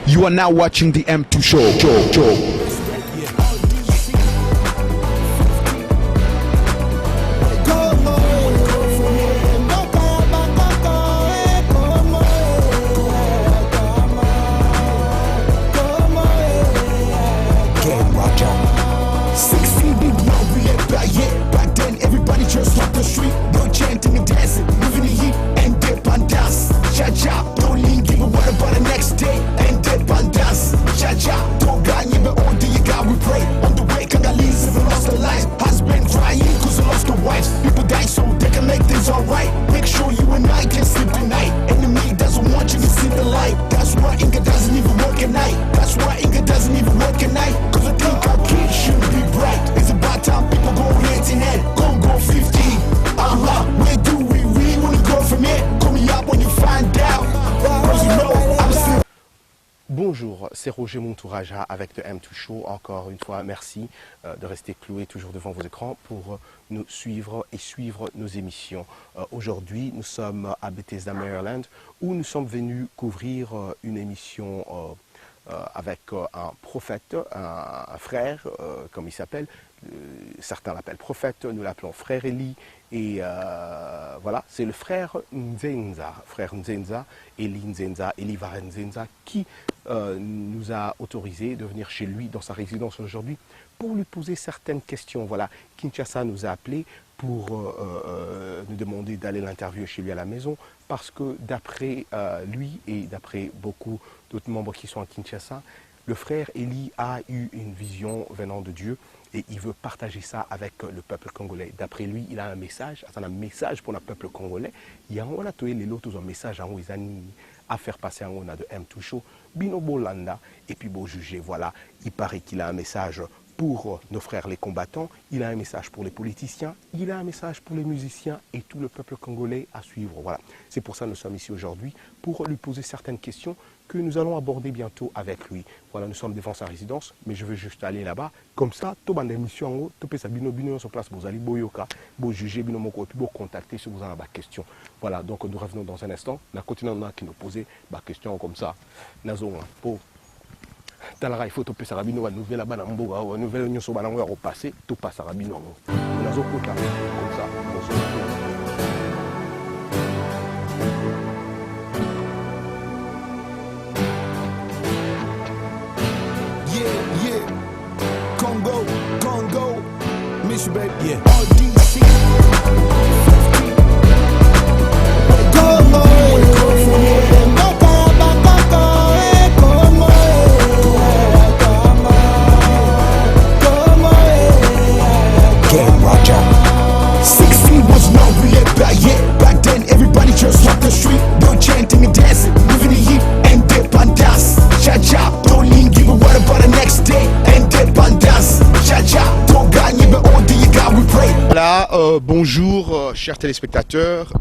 You are now watching the M2 Show. Bonjour, c'est Roger Monturaja avec The M2 Show. Encore une fois, merci de rester cloué toujours devant vos écrans pour nous suivre et suivre nos émissions. Aujourd'hui, nous sommes à Bethesda, Maryland, où nous sommes venus couvrir une émission avec un prophète, un frère, comme il s'appelle. Certains l'appellent prophète, nous l'appelons frère Eli. Et voilà, c'est le frère Nzenza, Eli Nzenza, Eli Varen Nzenza, qui nous a autorisé de venir chez lui dans sa résidence aujourd'hui pour lui poser certaines questions. Voilà, Kinshasa nous a appelés pour nous demander d'aller l'interviewer chez lui à la maison parce que d'après lui et d'après beaucoup d'autres membres qui sont à Kinshasa, le frère Eli a eu une vision venant de Dieu et il veut partager ça avec le peuple congolais. D'après lui, il a un message pour le peuple congolais. Il y a un message à faire passer on a de M2 Show, Bino Bolanda, et puis bon juger. Voilà, il paraît qu'il a un message pour nos frères les combattants, il a un message pour les politiciens, il a un message pour les musiciens et tout le peuple congolais à suivre. Voilà, c'est pour ça que nous sommes ici aujourd'hui, pour lui poser certaines questions que nous allons aborder bientôt avec lui. Voilà, nous sommes devant sa résidence, mais je veux juste aller là-bas. Comme ça, tout le émission, tout le monde sur place, vous allez boyoka, vous juger, vous contacter si vous avez des questions. Voilà, donc nous revenons dans un instant. Nous continuons à nous poser des questions comme ça. Pour il faut que ça rabino nouvelle là-bas dans mboga nouvelle nyonso banango ya repasser tout passe rabino nazo kota comme ça yeah Congo miss you baby yeah RDC Voilà, bonjour chers téléspectateurs,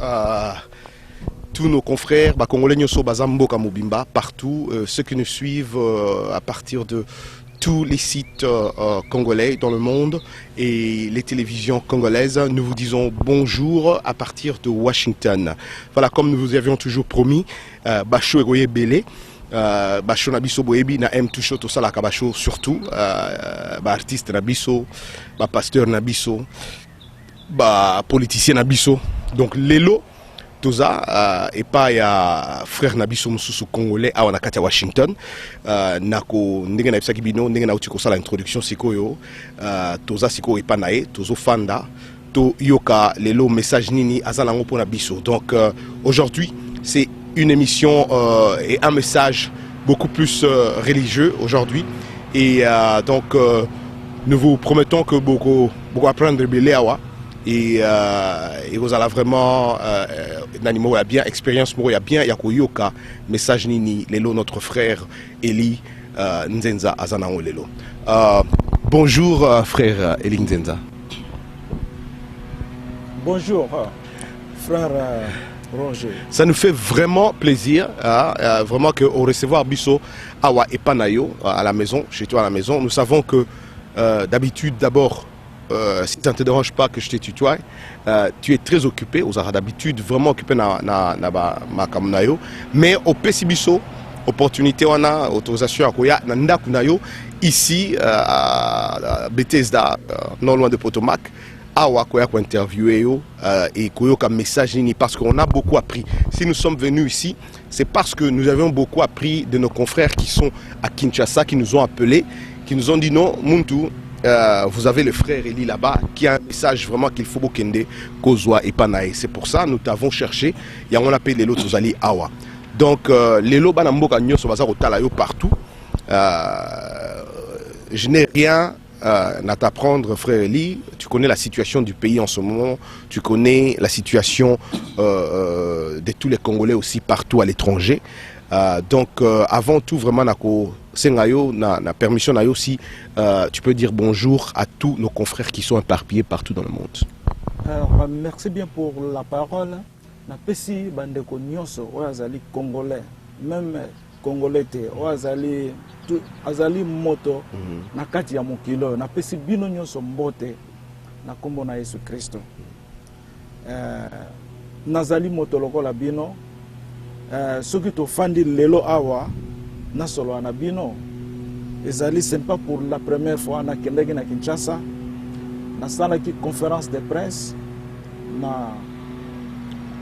tous nos confrères, Congolais Nyoso Bazambo Kamobimba, partout, ceux qui nous suivent à partir de tous les sites congolais dans le monde et les télévisions congolaises, nous vous disons bonjour à partir de Washington. Voilà, comme nous vous avions toujours promis, Bacho Egoye Belé. Bacho Nabiso Boebi na M2 Show to sala Kabacho surtout artiste Nabiso, pasteur Nabiso, politicien Nabiso. Donc Lelo Toza et pas ya frère Nabiso Mususu congolais à Wanakati à Washington. Nako ndenge na bisaki bino ndenge na utiko sala introduction sikoyo Toza siko et pas nae Tozo Fanda to yoka lelo message nini azalango pour Nabiso. Donc aujourd'hui c'est une émission et un message beaucoup plus religieux aujourd'hui et donc nous vous promettons que beaucoup apprendre de Béléawa et vous allez vraiment n'animo a bien expérience il y a bien yakoyoka message nini lelo notre frère Eli Nzenza azanango lelo. Bonjour frère Eli Nzenza. Bonjour frère Roger. Ça nous fait vraiment plaisir, vraiment que au recevoir Bisso Awa et Panayo à la maison, chez toi à la maison. Nous savons que d'habitude, d'abord, si ça ne te dérange pas que je te tutoie, tu es très occupé, aux d'habitude vraiment occupé na Kamunayo. Mais au PC Bisso, opportunité on a autorisation à koya nanda kunayo ici à Bethesda non loin de Potomac awa koya ko interviewer yo et koyo comme message ni parce qu'on a beaucoup appris. Si nous sommes venus ici, c'est parce que nous avons beaucoup appris de nos confrères qui sont à Kinshasa, qui nous ont appelés, qui nous ont dit non, Muntu, vous avez le frère Eli là-bas qui a un message vraiment qu'il faut Bokende, Kozwa et Panae. C'est pour ça que nous t'avons cherché. Et on appelle les lots Ozali Awa. Donc, les lots Banamboka Nyos au Talayo partout. Je n'ai rien à t'apprendre, frère Eli. Tu connais la situation du pays en ce moment. Tu connais la situation de tous les Congolais aussi partout à l'étranger. Donc, avant tout, vraiment, na permission aussi, tu peux dire bonjour à tous nos confrères qui sont éparpillés partout dans le monde. Alors, merci bien pour la parole. Na pesi bandeko nyonso oazali congolais, même congolais te azali moto na kati ya mokilo na pesi bino nyonso mbote na kombo na Yesu Kristo. Nazali moto lokola bino. Soki tofandi lelo awa na solo na bino ezali c'est pas pour la première fois na kendeki na Kinshasa na salaki conférence de presse na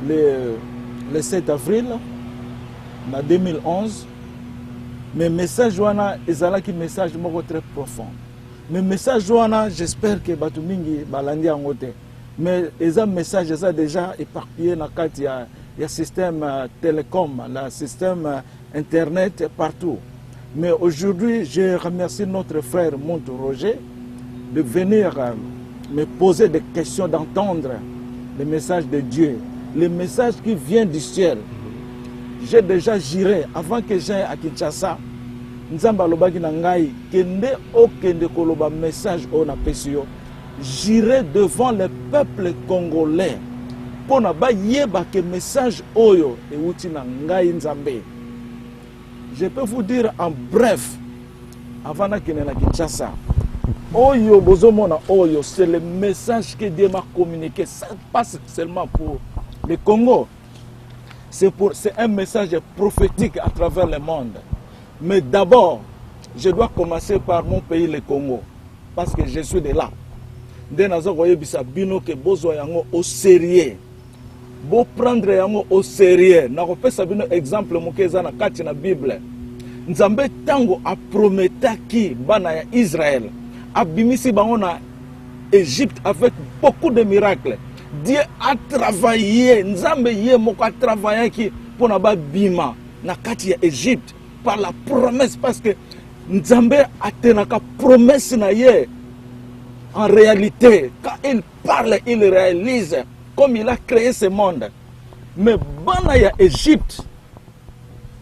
le 7 avril na 2011 mais message wana ezalaki message moko très profond mais message wana j'espère que batu mingi balandi yango te mais eza message eza déjà éparpillé na kati ya il y a système télécom, le système internet partout. Mais aujourd'hui, je remercie notre frère Muntu Roger de venir me poser des questions, d'entendre le message de Dieu, le message qui vient du ciel. J'ai déjà juré, avant que j'aille à Kinshasa, Nzamba lobaki na ngai kende okende koloba message on apesio. J'irai devant le peuple congolais. Pona ba yeba ke message oyo e wuti na ngai Nzambe. Je peux vous dire en bref, avant na kene na Kinshasa, oyo bozomona oyo, c'est le message que Dieu m'a communiqué. Ça passe seulement pour le Congo. C'est un message prophétique à travers le monde. Mais d'abord, je dois commencer par mon pays, le Congo, parce que je suis de là. Dès nazo koyebisa bino ke bozo yango au sérieux. Bo prendre yango au sérieux. Na kopesa bino exemple mokeza na kati na Bible. Nzambe tango a prometaki bana ya Israël abimisi bango na Égypte avec beaucoup de miracles. Dieu a travaillé, Nzambe ye moko a travaillé ki pona ba bima na kati ya Égypte par la promesse parce que Nzambe a tenaka promesse na ye. En réalité, quand il parle, il réalise comme il a créé ce monde. Mais Banaya Égypte,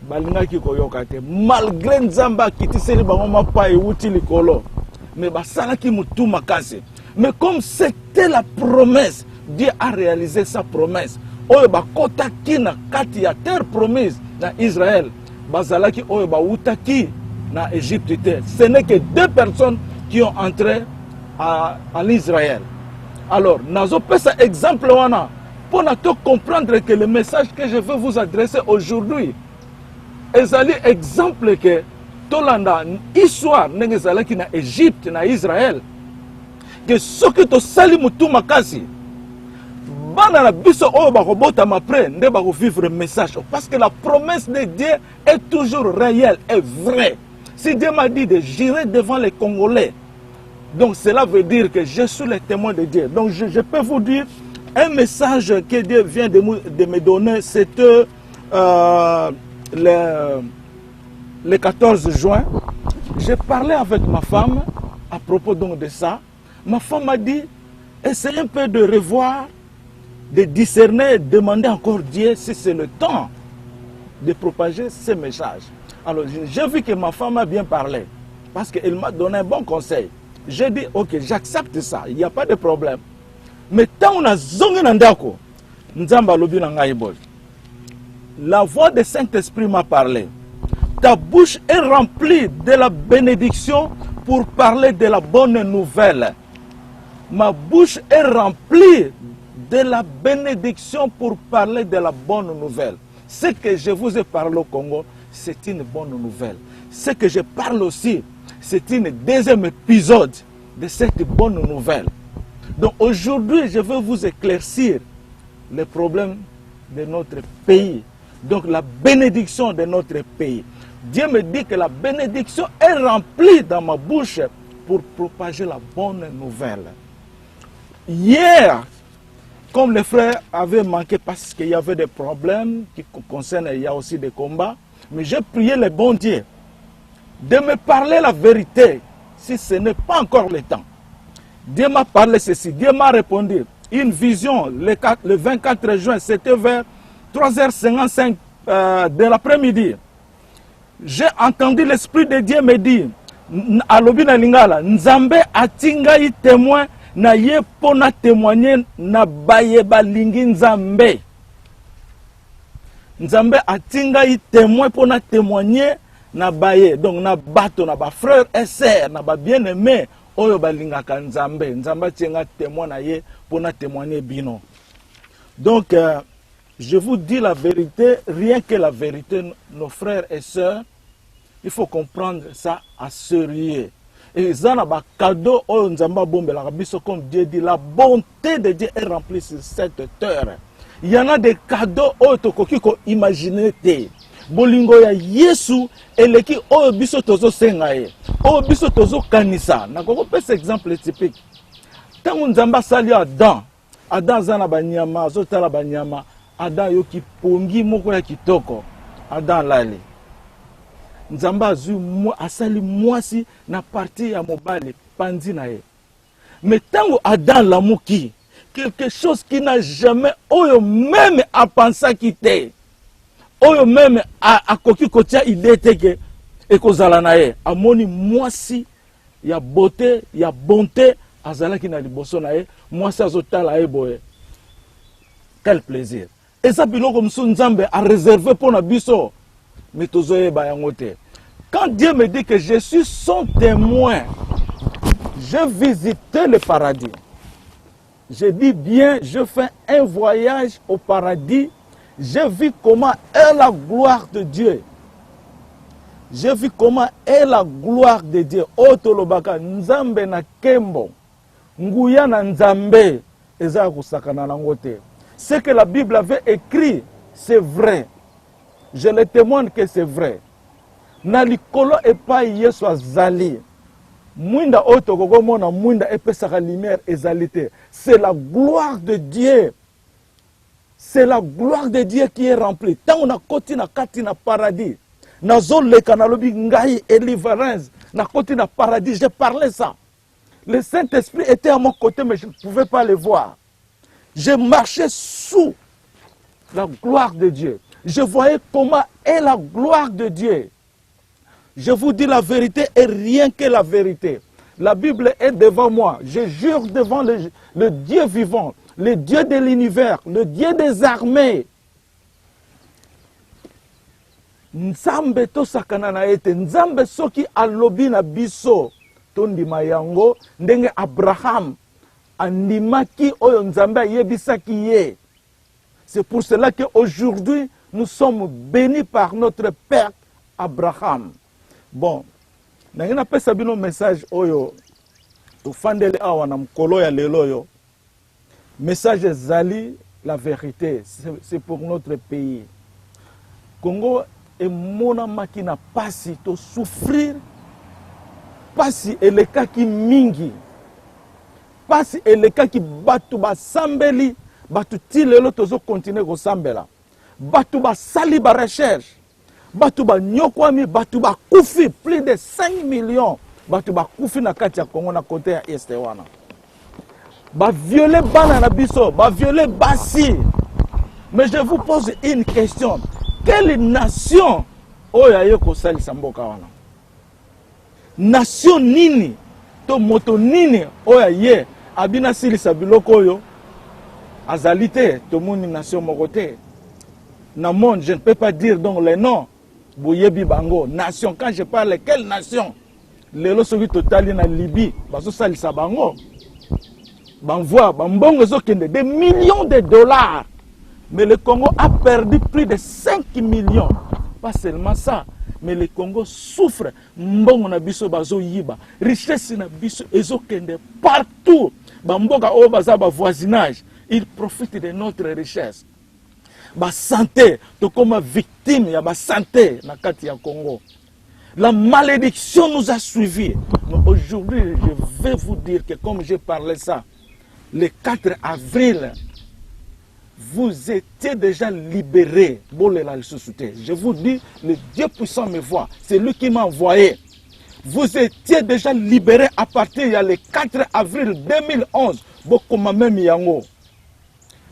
malgré Nzamba qui tisseli bangoma pa euti likolo, mais basalaki mutu makasi. Mais comme c'était la promesse, Dieu a réalisé sa promesse. Oyo bakota ki na kati ya terre promise na Israël, bazalaki oyo ba utaki na Égypte. Ce n'est que 2 personnes qui ont entré à l'Israël. Alors, nazo pesa exemple wana pour comprendre que le message que je veux vous adresser aujourd'hui ezali exemple que tolanda histoire ndenge ezalaki na Égypte na Israël que soki to sali mutu makasi bana na biso oyo bakobota après nde bako vivre message parce que la promesse de Dieu est toujours réelle et vraie. Si Dieu m'a dit de jurer devant les Congolais, donc cela veut dire que je suis le témoin de Dieu. Donc je peux vous dire un message que Dieu vient de me donner. C'était le 14 juin. J'ai parlé avec ma femme à propos donc de ça. Ma femme m'a dit, essayez un peu de revoir, de discerner, demander encore Dieu si c'est le temps de propager ce message. Alors j'ai vu que ma femme a bien parlé parce qu'elle m'a donné un bon conseil. J'ai dit, ok, j'accepte ça, il n'y a pas de problème. Mais tant on a zongi nandako, Nzamba lobi na ngai boy. La voix de Saint-Esprit m'a parlé. Ta bouche est remplie de la bénédiction pour parler de la bonne nouvelle. Ma bouche est remplie de la bénédiction pour parler de la bonne nouvelle. Ce que je vous ai parlé au Congo, c'est une bonne nouvelle. Ce que je parle aussi, c'est une deuxième épisode de cette bonne nouvelle. Donc aujourd'hui, je veux vous éclaircir les problèmes de notre pays. Donc la bénédiction de notre pays. Dieu me dit que la bénédiction est remplie dans ma bouche pour propager la bonne nouvelle. Hier, comme les frères avaient manqué parce qu'il y avait des problèmes qui concernent, il y a aussi des combats, mais j'ai prié le bon Dieu de me parler la vérité si ce n'est pas encore le temps. Dieu m'a parlé ceci, Dieu m'a répondu. Une vision le 24 juin, c'était vers 3h55 de l'après-midi. J'ai entendu l'Esprit de Dieu me dire, alobi na lingala, Nzambe atingai témoin na ye pona témoigner na baye balingi Nzambe. Nzambe atingai témoin pona témoigner na baye. Donc na bato na ba frère et sœur na ba bien-aimé oyo balingaka Nzambe. Nzambe tienga témoin na ye pona témoigner bino. Donc je vous dis la vérité, rien que la vérité, nos frères et sœurs, il faut comprendre ça à sérieux. Et ça n'a pas cadeau, comme Dieu dit, la bonté de Dieu est remplie sur cette terre. Il y en a des cadeaux, qui sont imaginés. Bolingo ya Yesu, eleki oyo biso tozo sengaye, oyo biso tozo kanisa. Nakoko pesa exemple typique. Tango Nzamba sali Adam, Adam zana banyama, azotala banyama. Adam yoki pongi moko ya kitoko. Adam lali. Nzamba azui asali mwasi na parti ya mobali pandi na ye. Mais tango Adam lamuki, quelque chose qui n'a jamais oyo même a pensé quitter. Oyo même a koki kotia idée teke ekozala na ye. Amoni mwasi ya beauté, ya bonté azalaki na liboso na ye, mwasi azotala ye boye. Quel plaisir. Et ça, biloko msu Nzambe a réservé pour na biso. Mais tozoye bayangote. Quand Dieu me dit que je suis son témoin, j'ai visité le paradis. Je dis bien, je fais un voyage au paradis. J'ai vu comment est la gloire de Dieu. J'ai vu comment est la gloire de Dieu. Otolobaka Nzambe na kembo. Nguya na Nzambe. Eza kusakana na ngote. Ce que la Bible avait écrit, c'est vrai. Je le témoigne que c'est vrai. Na likolo epa Yesu azali. Mwinda oto kogomona mwinda epesaka lumière ezalité. C'est la gloire de Dieu. C'est la gloire de Dieu qui est remplie. Tant on a koti na kati na paradis. Na zole kanalobi ngai elivarens. Na koti na paradis. J'ai parlé ça. Le Saint-Esprit était à mon côté, mais je ne pouvais pas le voir. Je marchais sous la gloire de Dieu. Je voyais comment est la gloire de Dieu. Je vous dis la vérité et rien que la vérité. La Bible est devant moi. Je jure devant le Dieu vivant, le Dieu de l'univers, le Dieu des armées. Nzambe to sakana na ete. Nzambe soki alobi na biso. Tondi mayango. Ndenge Abraham. Andimaki oyo Nzambe yebisaki ye. C'est pour cela qu'aujourd'hui, nous sommes bénis par notre Père Abraham. Bon, nous avons fait un message oyo. Tu fandele awa na mkolo ya lelo yo. Message zali la vérité. C'est pour notre pays. Congo est mona makina pasi to souffrir. Pasi eleka ki mingi. Pasi eleka ki batu ba sambeli. Batu ti lelo tozo continuer ko sambela. Batu ba sali ba recherche. Batu ba nyokwami, batu ba kufi, plus de 5 millions. Batu ba kufi na kati ya Congo na côté ya Este wana. Ba violer bana na biso, ba violer basi. Mais je vous pose une question. Quelle nation oya ye ko sali samboka wana? Nation nini to moto nini oya ye abina silisa biloko oyo? Azalité, tout le monde nation moroté. Dans le monde, je ne peux pas dire donc les noms. Bouyebi Bango, nation. Quand je parle, quelle nation? Les lois sont totales en Libye. Baso salisa Bango. Banvoa, Bambongo Zokende, des millions de dollars. Mais le Congo a perdu plus de 5 millions. pas seulement ça, mais le Congo souffre. Mbongo na biso bazo yiba, richesse na biso ezokende partout. Bamboka o baza ba voisinage, ils profitent de notre richesse. Ba santé, to comme victime ya ba santé na kati ya Congo. La malédiction nous a suivis. Mais aujourd'hui, je vais vous dire que comme j'ai parlé ça, le 4 avril, vous étiez déjà libérés. Je vous dis, le Dieu puissant me voit. C'est lui qui m'a envoyé. Vous étiez déjà libérés à partir du 4 avril 2011.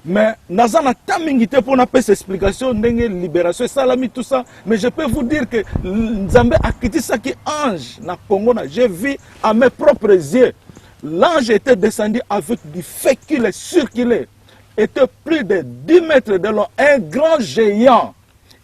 Mais Nazana Tamingite pour n'a pas explication, libération, salami, tout ça. Mais je peux vous dire que Nzambe a quitté ça qui ange na Congo. J'ai vu à mes propres yeux. L'ange était descendu avec du fécule circulé. Était plus de 10 mètres de long, un grand géant.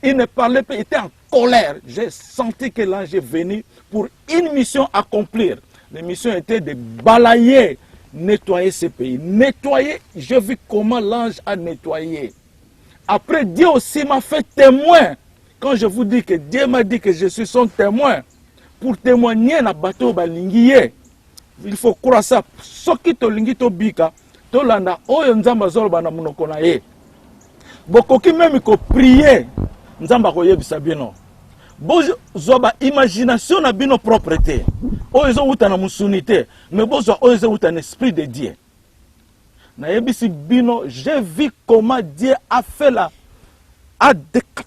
Il ne parlait pas, il était en colère. J'ai senti que l'ange est venu pour une mission à accomplir. La mission était de balayer, nettoyer ce pays. Nettoyer, j'ai vu comment l'ange a nettoyé. Après, Dieu aussi m'a fait témoin. Quand je vous dis que Dieu m'a dit que je suis son témoin, pour témoigner na bateau balingiye, il faut croire ça. Ce qui te lingi to bika, tolanda oyo nzamba zoloba na munoko na ye. Bokoki même ko prier, nzamba ko yebisa bino. Bozo zoba imagination na bino propreté. Oyo zo uta na musunité, mais bozo oyo zo uta na esprit de Dieu. Na yebisi bino, j'ai vu comment Dieu a fait la a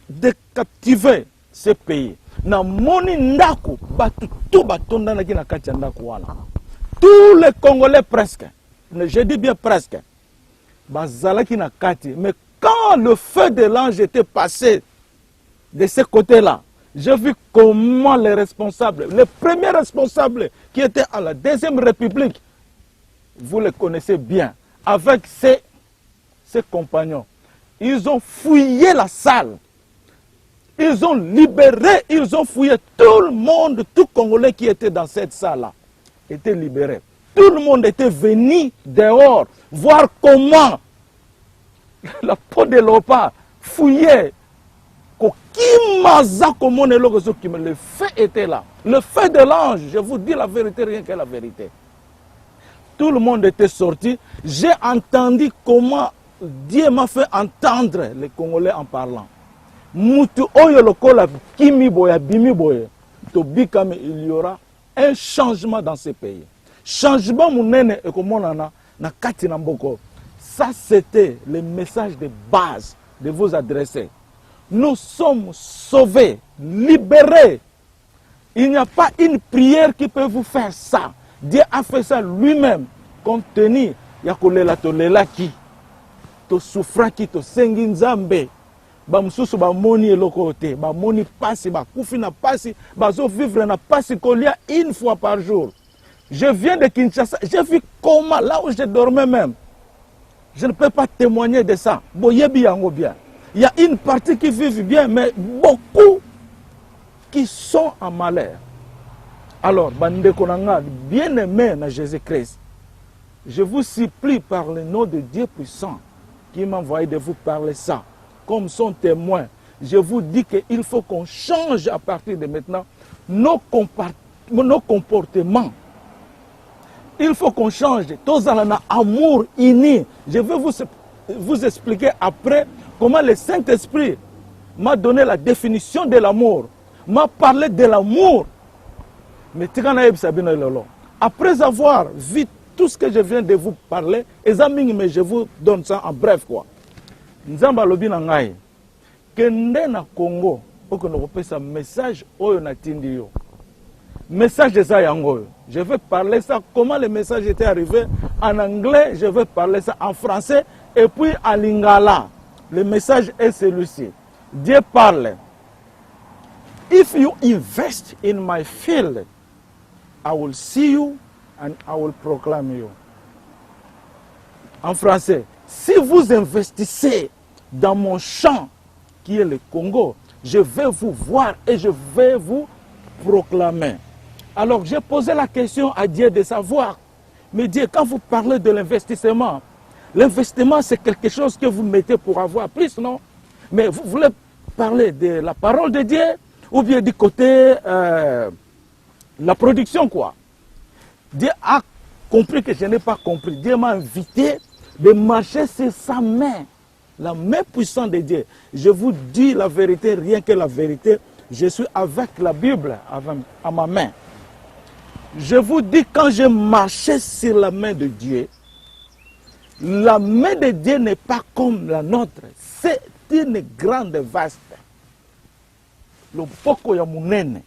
décaptiver ce pays. Na moni ndako batu tout batonda na kina kati ndako wana. Tous les Congolais presque, je dis bien presque, bazalaki na kati. Mais quand le feu de l'ange était passé de ce côté-là, j'ai vu comment les responsables, les premiers responsables qui étaient à la Deuxième République, vous les connaissez bien, avec ses compagnons, ils ont fouillé la salle. Ils ont libéré, ils ont fouillé tout le monde, tout Congolais qui était dans cette salle-là, était libéré. Tout le monde était venu dehors, voir comment la peau de l'opa fouillait. Le feu était là. Le feu de l'ange, je vous dis la vérité, rien que la vérité. Tout le monde était sorti. J'ai entendu comment Dieu m'a fait entendre les Congolais en parlant. Mutu oyo lokola kimi boya bimi boya to bikame, il y aura un changement dans ce pays. Changement munene et comme on a na kati na mboko. Ça c'était le message de base de vous adresser. Nous sommes sauvés, libérés. Il n'y a pas une prière qui peut vous faire ça. Dieu a fait ça lui-même. Compte tenu ya kolela to lelaki to souffra ki to sengi nzambe. Ba mususu ba moni eloko te, ba moni pasi, ba kufi na pasi, ba zo vivre na pasi kolia une fois par jour. Je viens de Kinshasa, j'ai vu comment, là où je dormais même. Je ne peux pas témoigner de ça. Boyebi yango bien. Il y a une partie qui vit bien, mais beaucoup qui sont en malheur. Alors, bande konanga, bien aimé na Jésus-Christ, je vous supplie par le nom de Dieu puissant qui m'a envoyé de vous parler ça. Comme son témoin, je vous dis qu'il faut qu'on change à partir de maintenant nos comportements. Il faut qu'on change. Tous en a amour uni. Je vais vous expliquer après comment le Saint-Esprit m'a donné la définition de l'amour. M'a parlé de l'amour. Mais après avoir vu tout ce que je viens de vous parler, mais je vous donne ça en bref quoi. Nzamba lobi na ngai kende na Congo oko no kopesa message oyo na tindi yo message de ça yango. Je vais parler ça comment le message était arrivé en anglais, je vais parler ça en français et puis en lingala. Le message est celui-ci. Dieu parle. If you invest in my field, I will see you and I will proclaim you. En français, si vous investissez dans mon champ, qui est le Congo, je vais vous voir et je vais vous proclamer. Alors j'ai posé la question à Dieu de savoir, mais Dieu, quand vous parlez de l'investissement c'est quelque chose que vous mettez pour avoir plus, non? Mais vous voulez parler de la parole de Dieu ou bien du côté la production, quoi. Dieu a compris que je n'ai pas compris. Dieu m'a invité de marcher sur sa main, la main puissante de Dieu. Je vous dis la vérité, rien que la vérité. Je suis avec la Bible à ma main. Je vous dis, quand je marchais sur la main de Dieu, la main de Dieu n'est pas comme la nôtre. C'est une grande vaste. Le poko ya munene.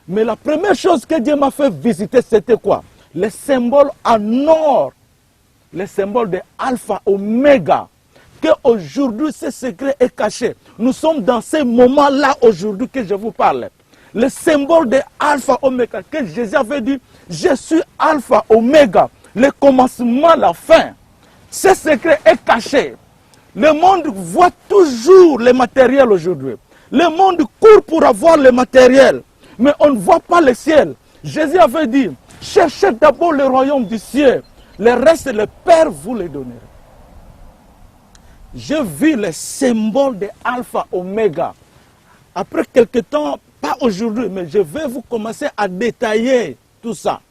Mais la première chose que Dieu m'a fait visiter, c'était quoi? Le symbole en or. Le symbole de Alpha, Oméga. Qu'aujourd'hui, ce secret est caché. Nous sommes dans ces moments-là aujourd'hui que je vous parle. Le symbole de Alpha, Oméga. Que Jésus avait dit, je suis Alpha, Oméga. Le commencement, la fin. Ce secret est caché. Le monde voit toujours le matériel aujourd'hui. Le monde court pour avoir le matériel. Mais on ne voit pas le ciel. Jésus avait dit, cherchez d'abord le royaume du ciel. Le reste, le Père vous le donnera. Je vis le symbole de Alpha, Oméga. Après quelque temps, pas aujourd'hui, mais je vais vous commencer à détailler tout ça.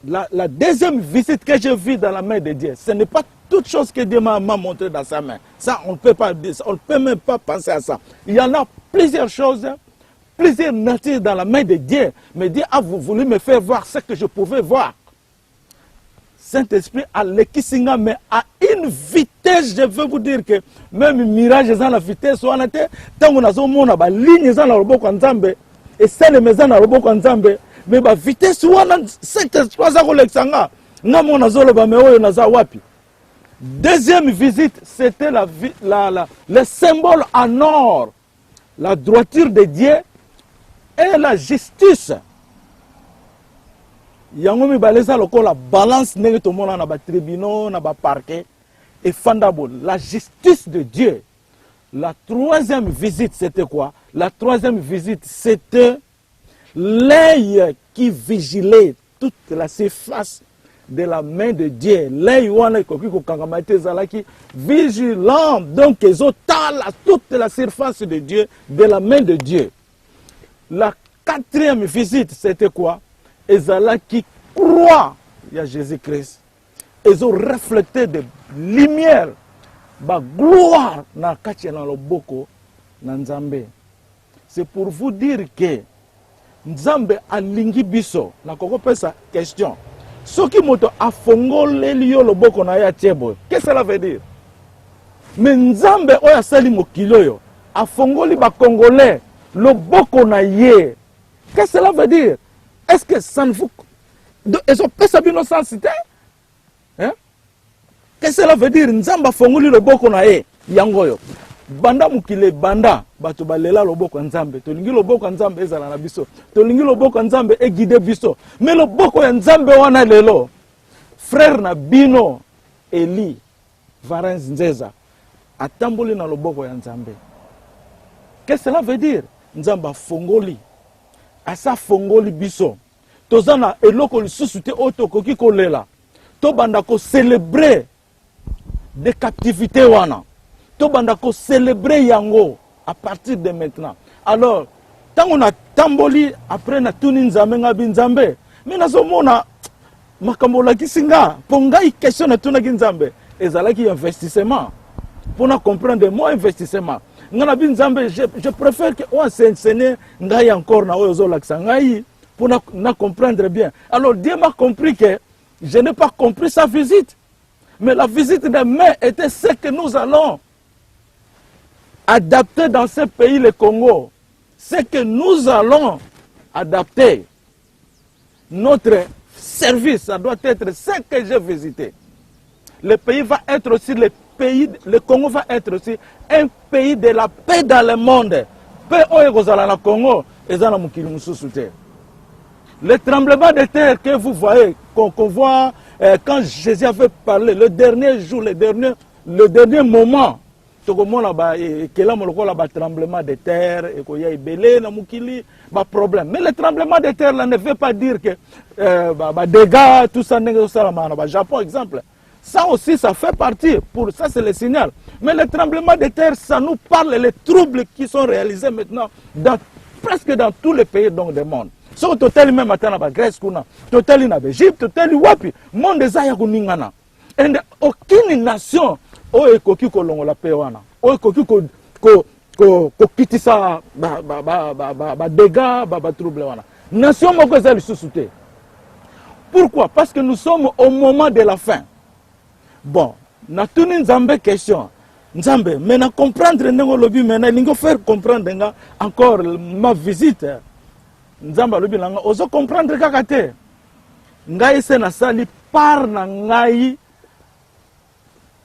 La deuxième visite que je vis dans la main de Dieu, ce n'est pas toute chose que Dieu m'a montré dans sa main. Ça, on ne peut pas dire ça, on ne peut même pas penser à ça. Il y en a plusieurs choses, plusieurs natures dans la main de Dieu. Mais Dieu a voulu me faire voir ce que je pouvais voir. Saint-Esprit a l'équisinga, mais à une vitesse, je veux vous dire que même mirage dans la vitesse, on a été, tant qu'on a zo mona ba ligne dans la robot nzambe et celle maison dans la robot nzambe, mais ba vitesse on a Saint-Esprit za ko lexanga, na mona zo le ba me oyo na za wapi. Deuxième visite, c'était le symbole en or, la droiture de Dieu et la justice. Yango mi balesa lokola balance ndenge tomona na ba tribunaux na ba parquet et fandabo la justice de Dieu. La troisième visite c'était quoi? La troisième visite c'était l'œil qui vigilait toute la surface de la main de Dieu. L'œil wana koki ko kangamate zalaki vigilant, donc ils ont toute la surface de Dieu, de la main de Dieu. La quatrième visite c'était quoi? Ezala qui croient à Jésus-Christ. Ils ont reflété de lumière, de gloire dans le boko na Nzambe. C'est pour vous dire que Nzambe alingi biso. Na koko pesa question. Soki moto afongole liyo le boko na ya tiebo. Qu'est-ce que cela veut dire? Mais Nzambe oya sali mokilo yo afongoli ba Congolais le boko na ye. Qu'est-ce que cela veut dire? Est-ce que ça ne vous... Ils ont pas sabi nos sensibilités? Hein? Qu'est-ce que cela veut dire? Nzamba fongoli le boko na ye. Yangoyo. Banda mukile banda. Bato balela le boko nzambe. Tolingi le boko nzambe ezala na biso. Tolingi le boko nzambe e guide biso. Mais le boko ya nzambe wana lelo. Frère na bino Eli Varenz Nzeza. Atamboli na le boko ya nzambe. Qu'est-ce que cela veut dire? Nzamba fongoli. Asa fongoli biso tozana eloko lisusu te oto koki kolela to banda ko célébrer de captivité wana to banda ko célébrer yango à partir de maintenant. Alors tant on a tamboli après na tuni nzambe ngabi nzambe mais nazomona makambo la kisinga pongai question na tuna nzambe ezalaki investissement pour na comprendre moi investissement. Je préfère qu'on s'enseigne encore pour comprendre bien. Alors Dieu m'a compris que je n'ai pas compris sa visite. Mais la visite de mai était ce que nous allons adapter dans ce pays, le Congo. Ce que nous allons adapter. Notre service, ça doit être ce que j'ai visité. Le pays va être aussi le Congo va être aussi un pays de la paix dans le monde. Paix au Congo et dans le tremblement de terre que vous voyez, qu'on voit quand Jésus avait parlé, le dernier jour, le dernier moment, tremblement de terre, problème. Mais le tremblement de terre là, ne veut pas dire que dégâts, tout ça, Japon exemple. Ça aussi, ça fait partie. Pour ça, c'est le signal. Mais les tremblements de terre, ça nous parle les troubles qui sont réalisés maintenant presque dans tous les pays donc, du monde. Si on total même maintenant en Grèce, total en Égypte, total wapi, monde des aya kuningana. Et aucune nation o ekoki kolongo la pewana. O ekoki ko kitisa ba dégâts, ba trouble wana. Nation moko za lisusuté. Pourquoi? Parce que nous sommes au moment de la fin. Bon, na tuni nzambe question. Nzambe, mais na comprendre nengo lobi maintenant, ningo faire comprendre encore ma visite. Nzamba lobi nanga ozo comprendre kaka te. Ngai se na sali par na ngai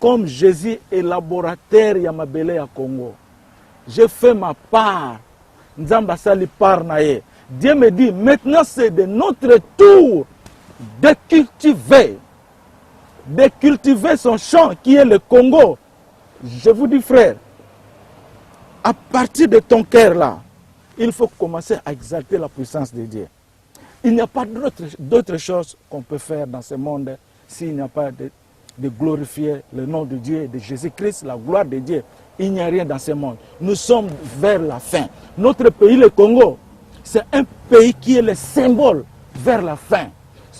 comme Jésus élaborateur ya mabele ya Congo. J'ai fait ma part. Nzamba sali par na ye. Dieu me dit maintenant c'est de notre tour de cultiver son champ qui est le Congo. Je vous dis frère, à partir de ton cœur là, il faut commencer à exalter la puissance de Dieu. Il n'y a pas d'autre chose qu'on peut faire dans ce monde s'il n'y a pas de glorifier le nom de Dieu, de Jésus-Christ, la gloire de Dieu. Il n'y a rien dans ce monde. Nous sommes vers la fin. Notre pays, le Congo, c'est un pays qui est le symbole vers la fin.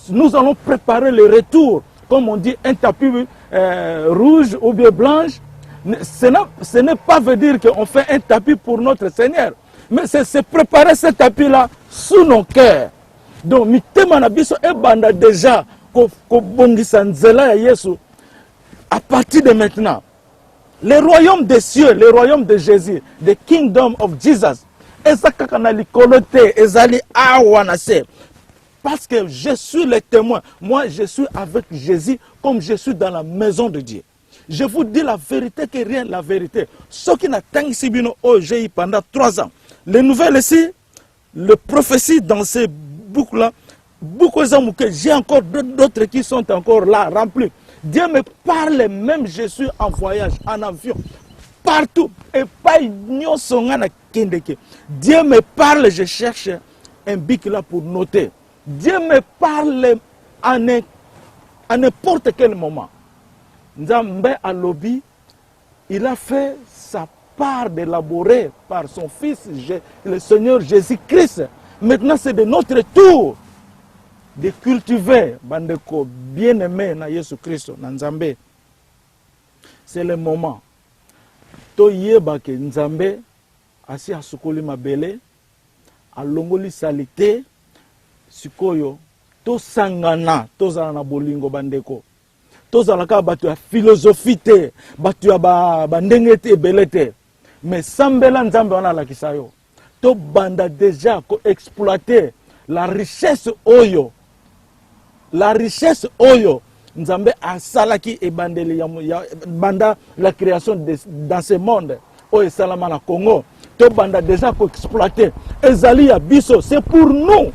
Nous allons préparer le retour, comme on dit, un tapis rouge ou bien blanche. Ce n'est pas veut dire qu'on fait un tapis pour notre Seigneur, mais c'est préparer ce tapis-là sous nos cœurs. Donc, déjà, à partir de maintenant, le royaume des cieux, le royaume de Jésus, the kingdom of Jesus, parce que je suis le témoin. Moi, je suis avec Jésus comme je suis dans la maison de Dieu. Je vous dis la vérité que rien la vérité. Ce qui n'a pas été pendant 3 ans. Les nouvelles ici, le prophétie dans ces boucles-là, beaucoup que j'ai encore d'autres qui sont encore là, remplis. Dieu me parle, même je suis en voyage, en avion, partout. Et pas Dieu me parle, je cherche un bic là pour noter. Dieu me parle à n'importe quel moment. Nzambe à lobby, il a fait sa part d'élaborer par son Fils, le Seigneur Jésus-Christ. Maintenant, c'est de notre tour de cultiver, bandeko, bien-aimé na Jésus Christ, na Nzambe. C'est le moment. To yeba ke Nzambe, asi asukoli mabele, alongoli salite, sikoyo, to sangana, to zana bolingo bandeko. Tozalaka batu ya philosophie te, batu ya bandenge te ebele te. Mais sambela Nzambe wana lakisa yo. To banda déjà ko exploiter la richesse oyo. La richesse oyo Nzambe asalaki ebandeli ya banda la création dans ce monde. Oyo salama na Congo. To banda déjà ko exploiter. Ezali ya biso, c'est pour nous.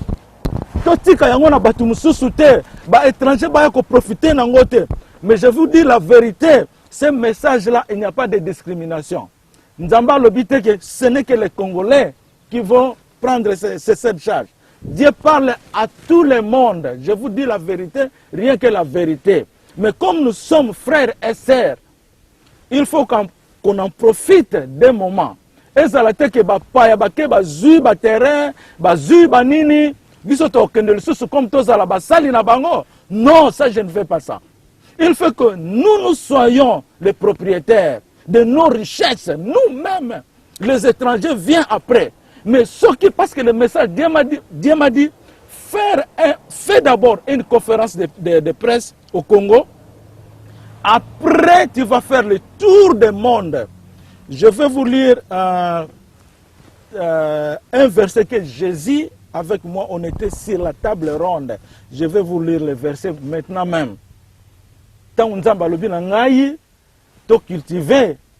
Totika yango na batu mususu te, ba étranger ba ko profiter nango te. Mais je vous dis la vérité, ce message-là, il n'y a pas de discrimination. Nzamba l'obité que ce n'est que les Congolais qui vont prendre cette charge. Dieu parle à tout le monde. Je vous dis la vérité, rien que la vérité. Mais comme nous sommes frères et sœurs, il faut qu'on en profite des moments. Et ça la tête que bapaya bake bazui ba terrain, bazui ba nini, biso to kende le comme tous à la basali na bango. Non, ça je ne fais pas ça. Il faut que nous soyons les propriétaires de nos richesses, nous-mêmes. Les étrangers viennent après. Mais ce qui, parce que le message, Dieu m'a dit, fais d'abord une conférence de presse au Congo. Après, tu vas faire le tour du monde. Je vais vous lire un verset que Jésus, avec moi, on était sur la table ronde. Je vais vous lire le verset maintenant même.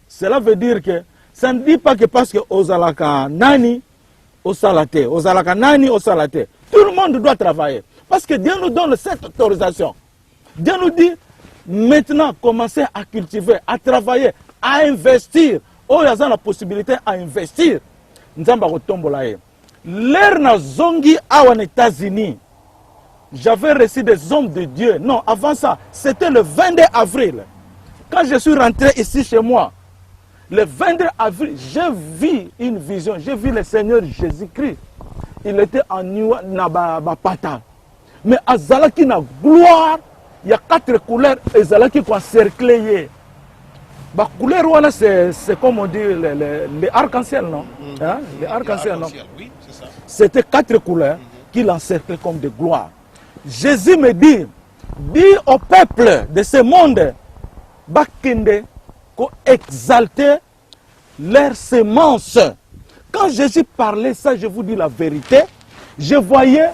Cela veut dire que ça ne dit pas que parce que Ozalaka Nani, Osalate, Ozalaka Nani, Osalate. Tout le monde doit travailler. Parce que Dieu nous donne cette autorisation. Dieu nous dit maintenant commencer à cultiver, à travailler, à investir. Oh, il y a la possibilité à investir. Nzamba kotombola ye. L'air na zongi awa aux États-Unis. j'avais reçu des hommes de Dieu. Non, avant ça, c'était le 22 avril. Quand je suis rentré ici chez moi, le 22 avril, j'ai vu une vision. J'ai vu le Seigneur Jésus-Christ. Il était en Niwa Nabapata. Mais à Zalaki na gloire, il y a 4 couleurs et Zalaki qui encerclé. La couleur, c'est comme on dit, les arc-en-ciel, non? Hein? Les arc-en-ciel, non? Oui, c'est ça. C'était 4 couleurs qui l'encerclaient comme de gloire. Jésus me dit, dis au peuple de ce monde, Bakinde, qu'on exalter leurs semences. Quand Jésus parlait ça, je vous dis la vérité, je voyais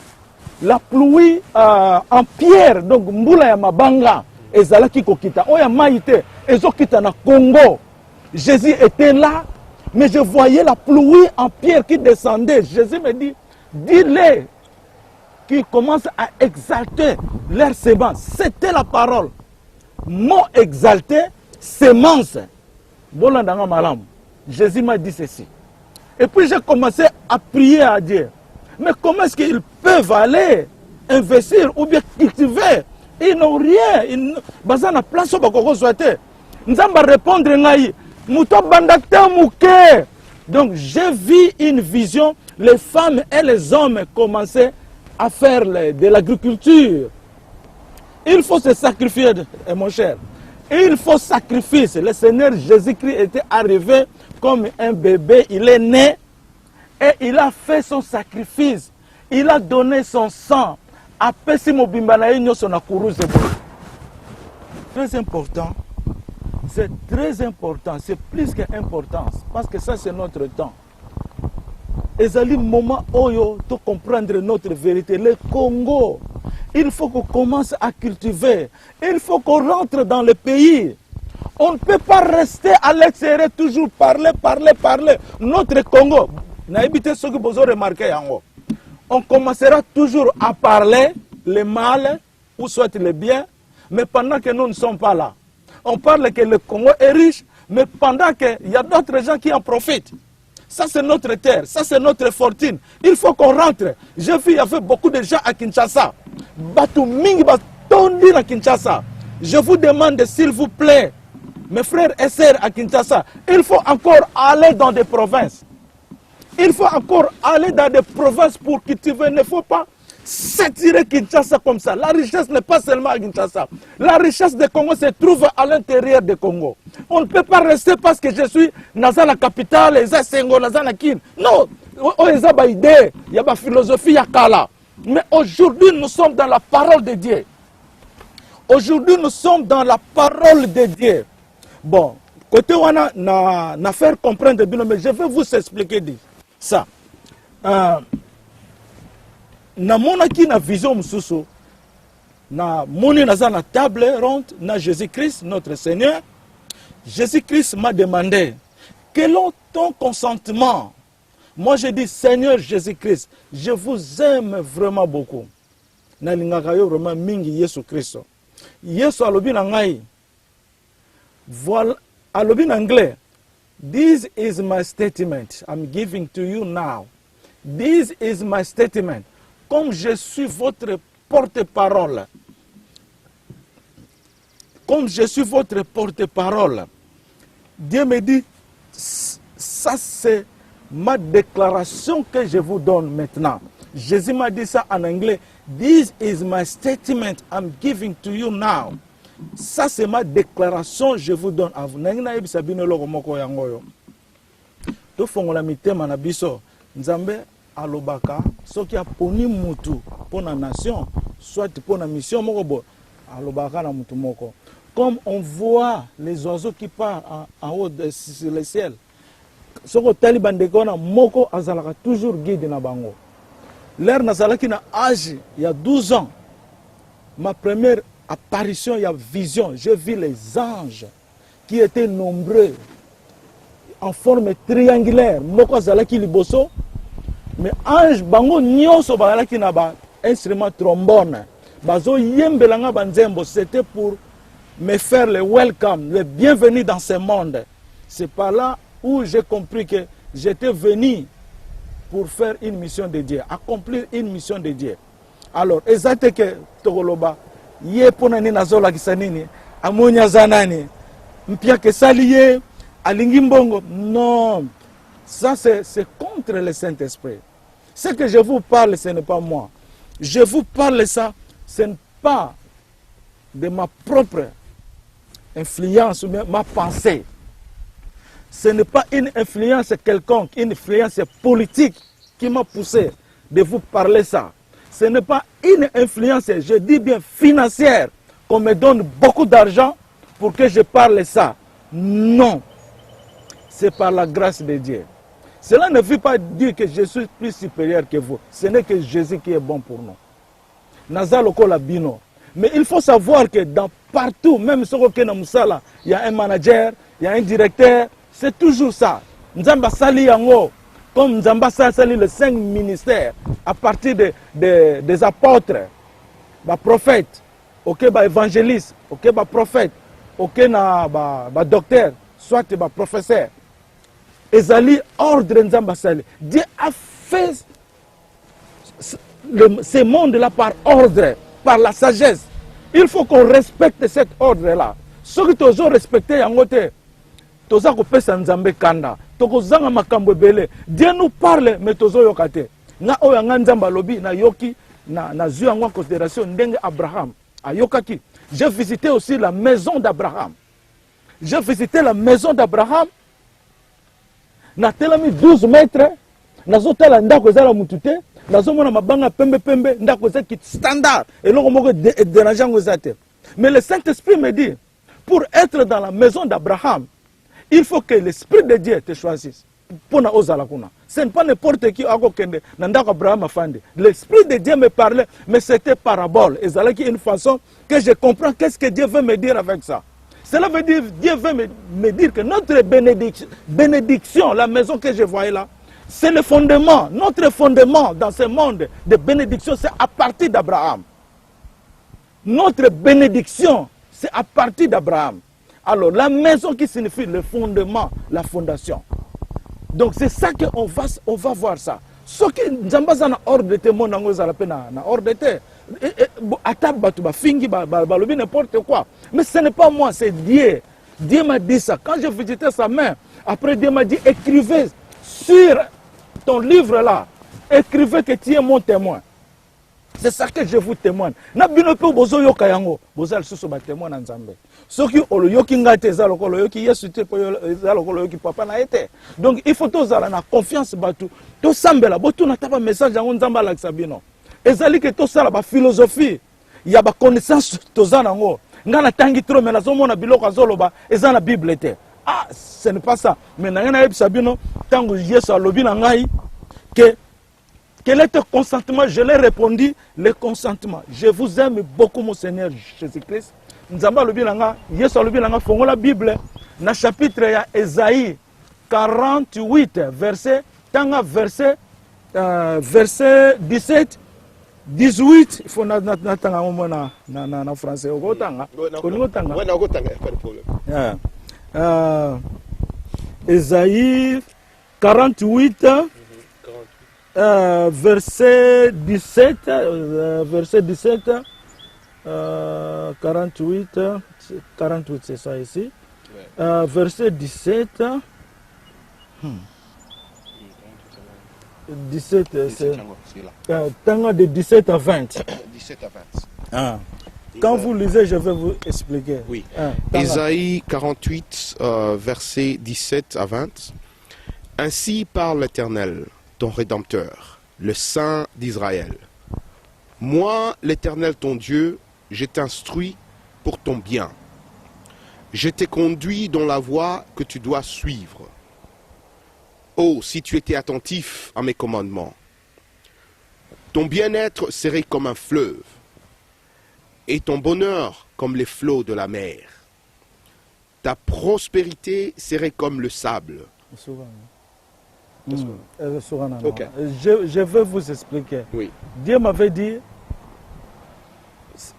la pluie en pierre, donc Mbula ya Mabanga, ezalaki kokita, oya maïté, ezokita na Congo. Jésus était là, mais je voyais la pluie en pierre qui descendait. Jésus me dit, dis-les qui commencent à exalter leurs semences. C'était la parole. Mot exalté, semence. Jésus m'a dit ceci. Et puis j'ai commencé à prier à Dieu. Mais comment est-ce qu'ils peuvent aller investir ou bien cultiver? Ils n'ont rien. Ils n'ont place où nous allons répondre. Donc j'ai vu une vision. Les femmes et les hommes commençaient à faire de l'agriculture. Il faut se sacrifier, mon cher. Il faut sacrifice. Le Seigneur Jésus-Christ était arrivé comme un bébé. Il est né et il a fait son sacrifice. Il a donné son sang. Très important. C'est très important. C'est plus qu'importance. Parce que ça, c'est notre temps. Et c'est le moment où il faut comprendre notre vérité. Le Congo, il faut qu'on commence à cultiver. Il faut qu'on rentre dans le pays. On ne peut pas rester à l'extérieur, toujours parler. Notre Congo, on commencera toujours à parler le mal ou soit le bien, mais pendant que nous ne sommes pas là. On parle que le Congo est riche, mais pendant qu'il y a d'autres gens qui en profitent. Ça, c'est notre terre, ça, c'est notre fortune. Il faut qu'on rentre. J'ai vu, il y avait beaucoup de gens à Kinshasa. Batu mingi batondi à Kinshasa. Je vous demande, s'il vous plaît, mes frères et sœurs à Kinshasa, il faut encore aller dans des provinces. Il faut encore aller dans des provinces pour cultiver. Il ne faut pas s'attirer Kinshasa comme ça. La richesse n'est pas seulement à Kinshasa. La richesse du Congo se trouve à l'intérieur du Congo. On ne peut pas rester parce que je suis dans la capitale, dans la Kin. Non, il y a une idée, il y a une philosophie, il y a Kala. Mais aujourd'hui, nous sommes dans la parole de Dieu. Aujourd'hui, nous sommes dans la parole de Dieu. Bon, côté on a faire comprendre, mais je vais vous expliquer ça. Na monaki na vision mususu na moni naza na table ronde na Jésus-Christ notre Seigneur. Jésus-Christ m'a demandé quel est ton consentement. Moi je dis Seigneur Jésus-Christ, je vous aime vraiment beaucoup. Na lingaka yo vraiment mingi Yesu Christ. Yesu alobi na ngai. Voilà alobi na anglais. This is my statement I'm giving to you now. This is my statement. Comme je suis votre porte-parole, Dieu me dit, ça c'est ma déclaration que je vous donne maintenant. Jésus m'a dit ça en anglais, this is my statement I'm giving to you now. Ça c'est ma déclaration que je vous donne à vous. Nzambe alobaka soki aponi mutu pour la nation soit pour la mission moko alobaka na mutu moko. Comme on voit les oiseaux qui partent en haut sur le ciel, soko taliban de kona moko azalaka toujours guide na bango. L'air nazalaki na âge il y a 12 ans. Ma première apparition, il y a vision, j'ai vu les anges qui étaient nombreux en forme triangulaire. Moko azalaki liboso. Mais ange bango nyonso balaki na ba instrument trombone. Bazo yembelanga banzembo, c'était pour me faire le welcome, le bienvenue dans ce monde. C'est par là où j'ai compris que j'étais venu pour faire une mission de Dieu, accomplir une mission de Dieu. Alors, ezate que tokoloba ye pona ni nazola kisanini amonya zanani mpia ke saliye alingi mbongo. Non, ça c'est contre le Saint-Esprit. Ce que je vous parle, ce n'est pas moi. Je vous parle ça, ce n'est pas de ma propre influence ou ma pensée. Ce n'est pas une influence quelconque, une influence politique qui m'a poussé de vous parler ça. Ce n'est pas une influence, je dis bien financière, qu'on me donne beaucoup d'argent pour que je parle ça. Non, c'est par la grâce de Dieu. Cela ne veut pas dire que je suis plus supérieur que vous. Ce n'est que Jésus qui est bon pour nous. Nazaloko la bino. Mais il faut savoir que dans partout, même sur aucun musala, il y a un manager, il y a un directeur, c'est toujours ça. Nzamba sali yango, comme Nzamba sali les 5 ministères, à partir des apôtres, des prophètes, ok, bah évangélistes, ok, bah prophètes, ok, bah docteur, soit bah professeur. Ezali ordre Nzamba sali. Dieu a fait ce monde-là par ordre, par la sagesse. Il faut qu'on respecte cet ordre-là. Ceux qui ont respecté yangote, toza kopesa Nzambe kanda, tokozanga makambo ebele. Dieu nous parle, mais tozo yokate. Na oya nga Nzamba lobi na yoki na zui en considération ndenge Abraham ayokaki. J'ai visité aussi la maison d'Abraham. J'ai visité la maison d'Abraham. Na telami 12 mètres, nazotala ndako ezala mutute. Nazomona mabanga pembe pembe ndako za kit standard et loko moko dérangeant ngozate. Mais le Saint-Esprit me dit, pour être dans la maison d'Abraham, il faut que l'Esprit de Dieu te choisisse. Pona ozala kuna. Ce n'est pas n'importe qui ako kende nandako Abraham afande. L'Esprit de Dieu me parlait, mais c'était parabole. Et c'est une façon que je comprends qu'est-ce que Dieu veut me dire avec ça. Cela veut dire Dieu veut me dire que notre bénédiction, la maison que je voyais là, c'est le fondement. Notre fondement dans ce monde de bénédiction, c'est à partir d'Abraham. Notre bénédiction, c'est à partir d'Abraham. Alors, la maison qui signifie le fondement, la fondation. Donc, c'est ça qu'on va voir ça. Ce qui est hors de te, mon ango na hors de te. N'importe quoi. Mais ce n'est pas moi, c'est Dieu. Dieu m'a dit ça. Quand je visitais sa main, après Dieu m'a dit, écrivez sur ton livre là, écrivez que tu es mon témoin. C'est ça que je vous témoigne. Na bino pe bozo yoka yango, bozal susu ba témoin na Nzambe. Soki olo yoki ngate za lokolo yoki Yesu te po za lokolo yoki papa na été. Donc il faut tozala na confiance batu. To sambela botu na taba message yango Nzamba la sabino. Ezali ke to sala ba philosophie, ya ba connaissance tozana ngo. Ngana tangi trop mais nazo mona biloko azoloba ezana Bible te. Ah, ce n'est pas ça. Mais na sabino tango Yesu alobi na ngai que quel est ton consentement? Je l'ai répondu, le consentement. Je vous aime beaucoup, mon Seigneur Jésus-Christ. Nzamba lobi nanga, Yesu lobi nanga fongo la Bible, na chapitre ya Esaïe 48 verset tanga verset 17 18, il faut na tanga mona na français au tanga. Koningo tanga. Ouais, na tanga, pas de problème. Esaïe 48 verset 17, 48 c'est ça ici. Ouais. Verset 17. 17 c'est tanga de 17 à 20. 17 à 20. Ah. Quand vous lisez, je vais vous expliquer. Oui. Ésaïe 48, verset 17 à 20. Ainsi parle l'Éternel, ton Rédempteur, le Saint d'Israël. Moi, l'Éternel ton Dieu, je t'instruis pour ton bien. Je t'ai conduit dans la voie que tu dois suivre. Oh, si tu étais attentif à mes commandements, ton bien-être serait comme un fleuve, et ton bonheur comme les flots de la mer. Ta prospérité serait comme le sable. Okay. Je vais vous expliquer. Oui. Dieu m'avait dit,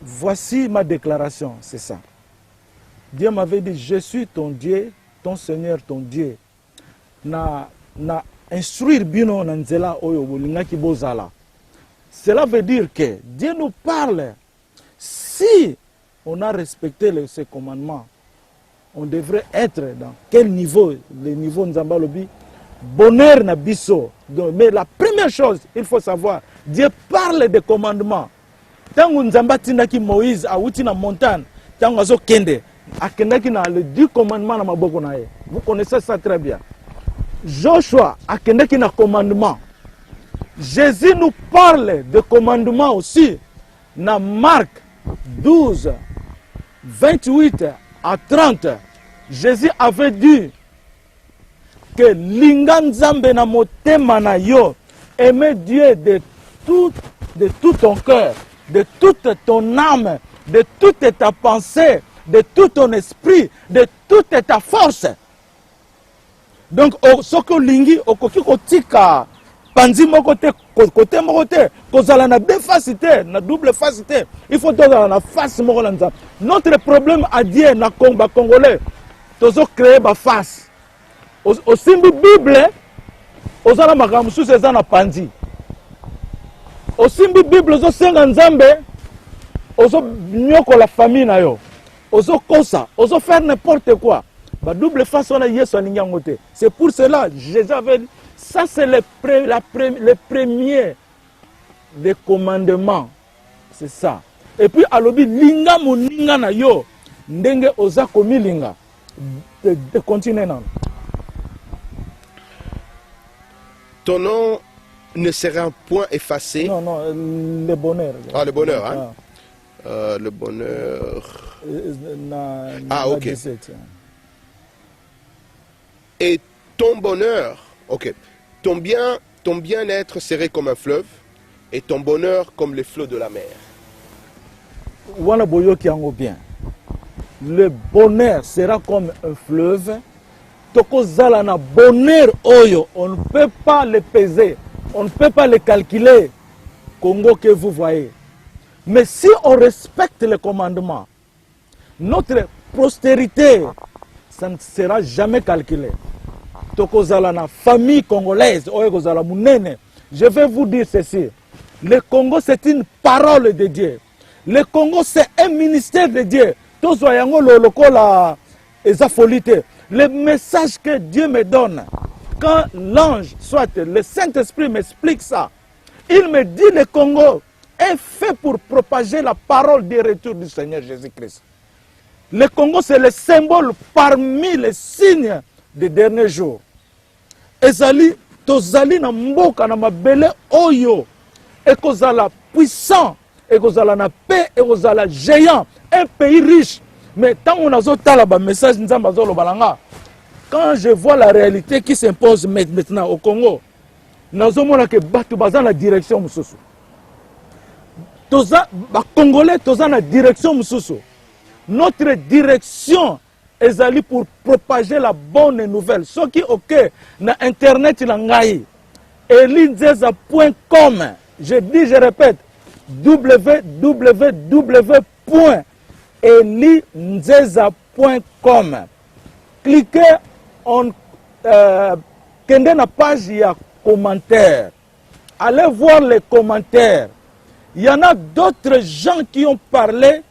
voici ma déclaration, c'est ça. Dieu m'avait dit, je suis ton Dieu, ton Seigneur, ton Dieu. Na instruire bino na nzela oyo bolingaki bozala. Cela veut dire que Dieu nous parle. Si on a respecté ces commandements, on devrait être dans quel niveau? Le niveau Nzambalobi, bonheur na biso. Donc, mais la première chose, il faut savoir, Dieu parle des commandements. Tant que Nzamba tindaki Moïse a outi na montagne, tant que kende, akendaki na le 10 commandements na maboko na ye. Vous connaissez ça très bien. Joshua akendaki na commandement. Jésus nous parle de commandements aussi. Dans Marc 12, 28 à 30, Jésus avait dit que linga nzambe na motema na yo, aimer Dieu de tout ton cœur, de toute ton âme, de toute ta pensée, de tout ton esprit, de toute ta force. Donc, ce que lingi, okoki kotika panzi moko te côté moko te kozala na deux faces te na double face te, il faut tozala na face moko na nzambe. Notre problème à Dieu na ba congolais tozo créer ba face osimbi bible ozala makambo susu eza na panzi, osimbi bible ozosenga nzambe ozo nyokola famille na yo ozo kosa ozo faire n'importe quoi. Ba double face on a Yesu alingi yango te. C'est pour cela Jésus avait dit, ça c'est le premier des commandements. C'est ça. Et puis alobi linga moninga na yo ndenge oza komi linga. De continuer non. Ton nom ne sera point effacé. Non, non, le bonheur. Ah, le bonheur, hein? Le bonheur. Ok. 17. Et ton bonheur, ok. Ton bien-être serait comme un fleuve, et ton bonheur comme les flots de la mer. Wana boyoki yango bien. Le bonheur sera comme un fleuve. Tokozala na bonheur oyo, on ne peut pas le peser, on ne peut pas le calculer. Congo que vous voyez. Mais si on respecte les commandements, notre postérité, ça ne sera jamais calculé. Tokozala na famille congolaise, oyo kozala munene. Je vais vous dire ceci. Le Congo, c'est une parole de Dieu. Le Congo, c'est un ministère de Dieu. Tozoyango lokola ezafolite. Le message que Dieu me donne, quand l'ange, soit le Saint-Esprit m'explique ça, il me dit le Congo est fait pour propager la parole du retour du Seigneur Jésus-Christ. Le Congo, c'est le symbole parmi les signes des derniers jours. Ezali, tozali na mboka na mabele oyo, ekozala puissant, ekozala na paix, ekozala géant, un pays riche. Mais tant on a zotala ba message nzamba zolo balanga, quand je vois la réalité qui s'impose maintenant au Congo, nazomona ke batu baza na direction mususu. Toza ba Congolais toza na direction mususu. Notre direction est allée pour propager la bonne nouvelle. Ce qui est ok, na internet langai, elinzeza.com. Je dis, je répète, www.elinzeza.com. Cliquez, on kende na page, il y a commentaires. Allez voir les commentaires. Il y en a d'autres gens qui ont parlé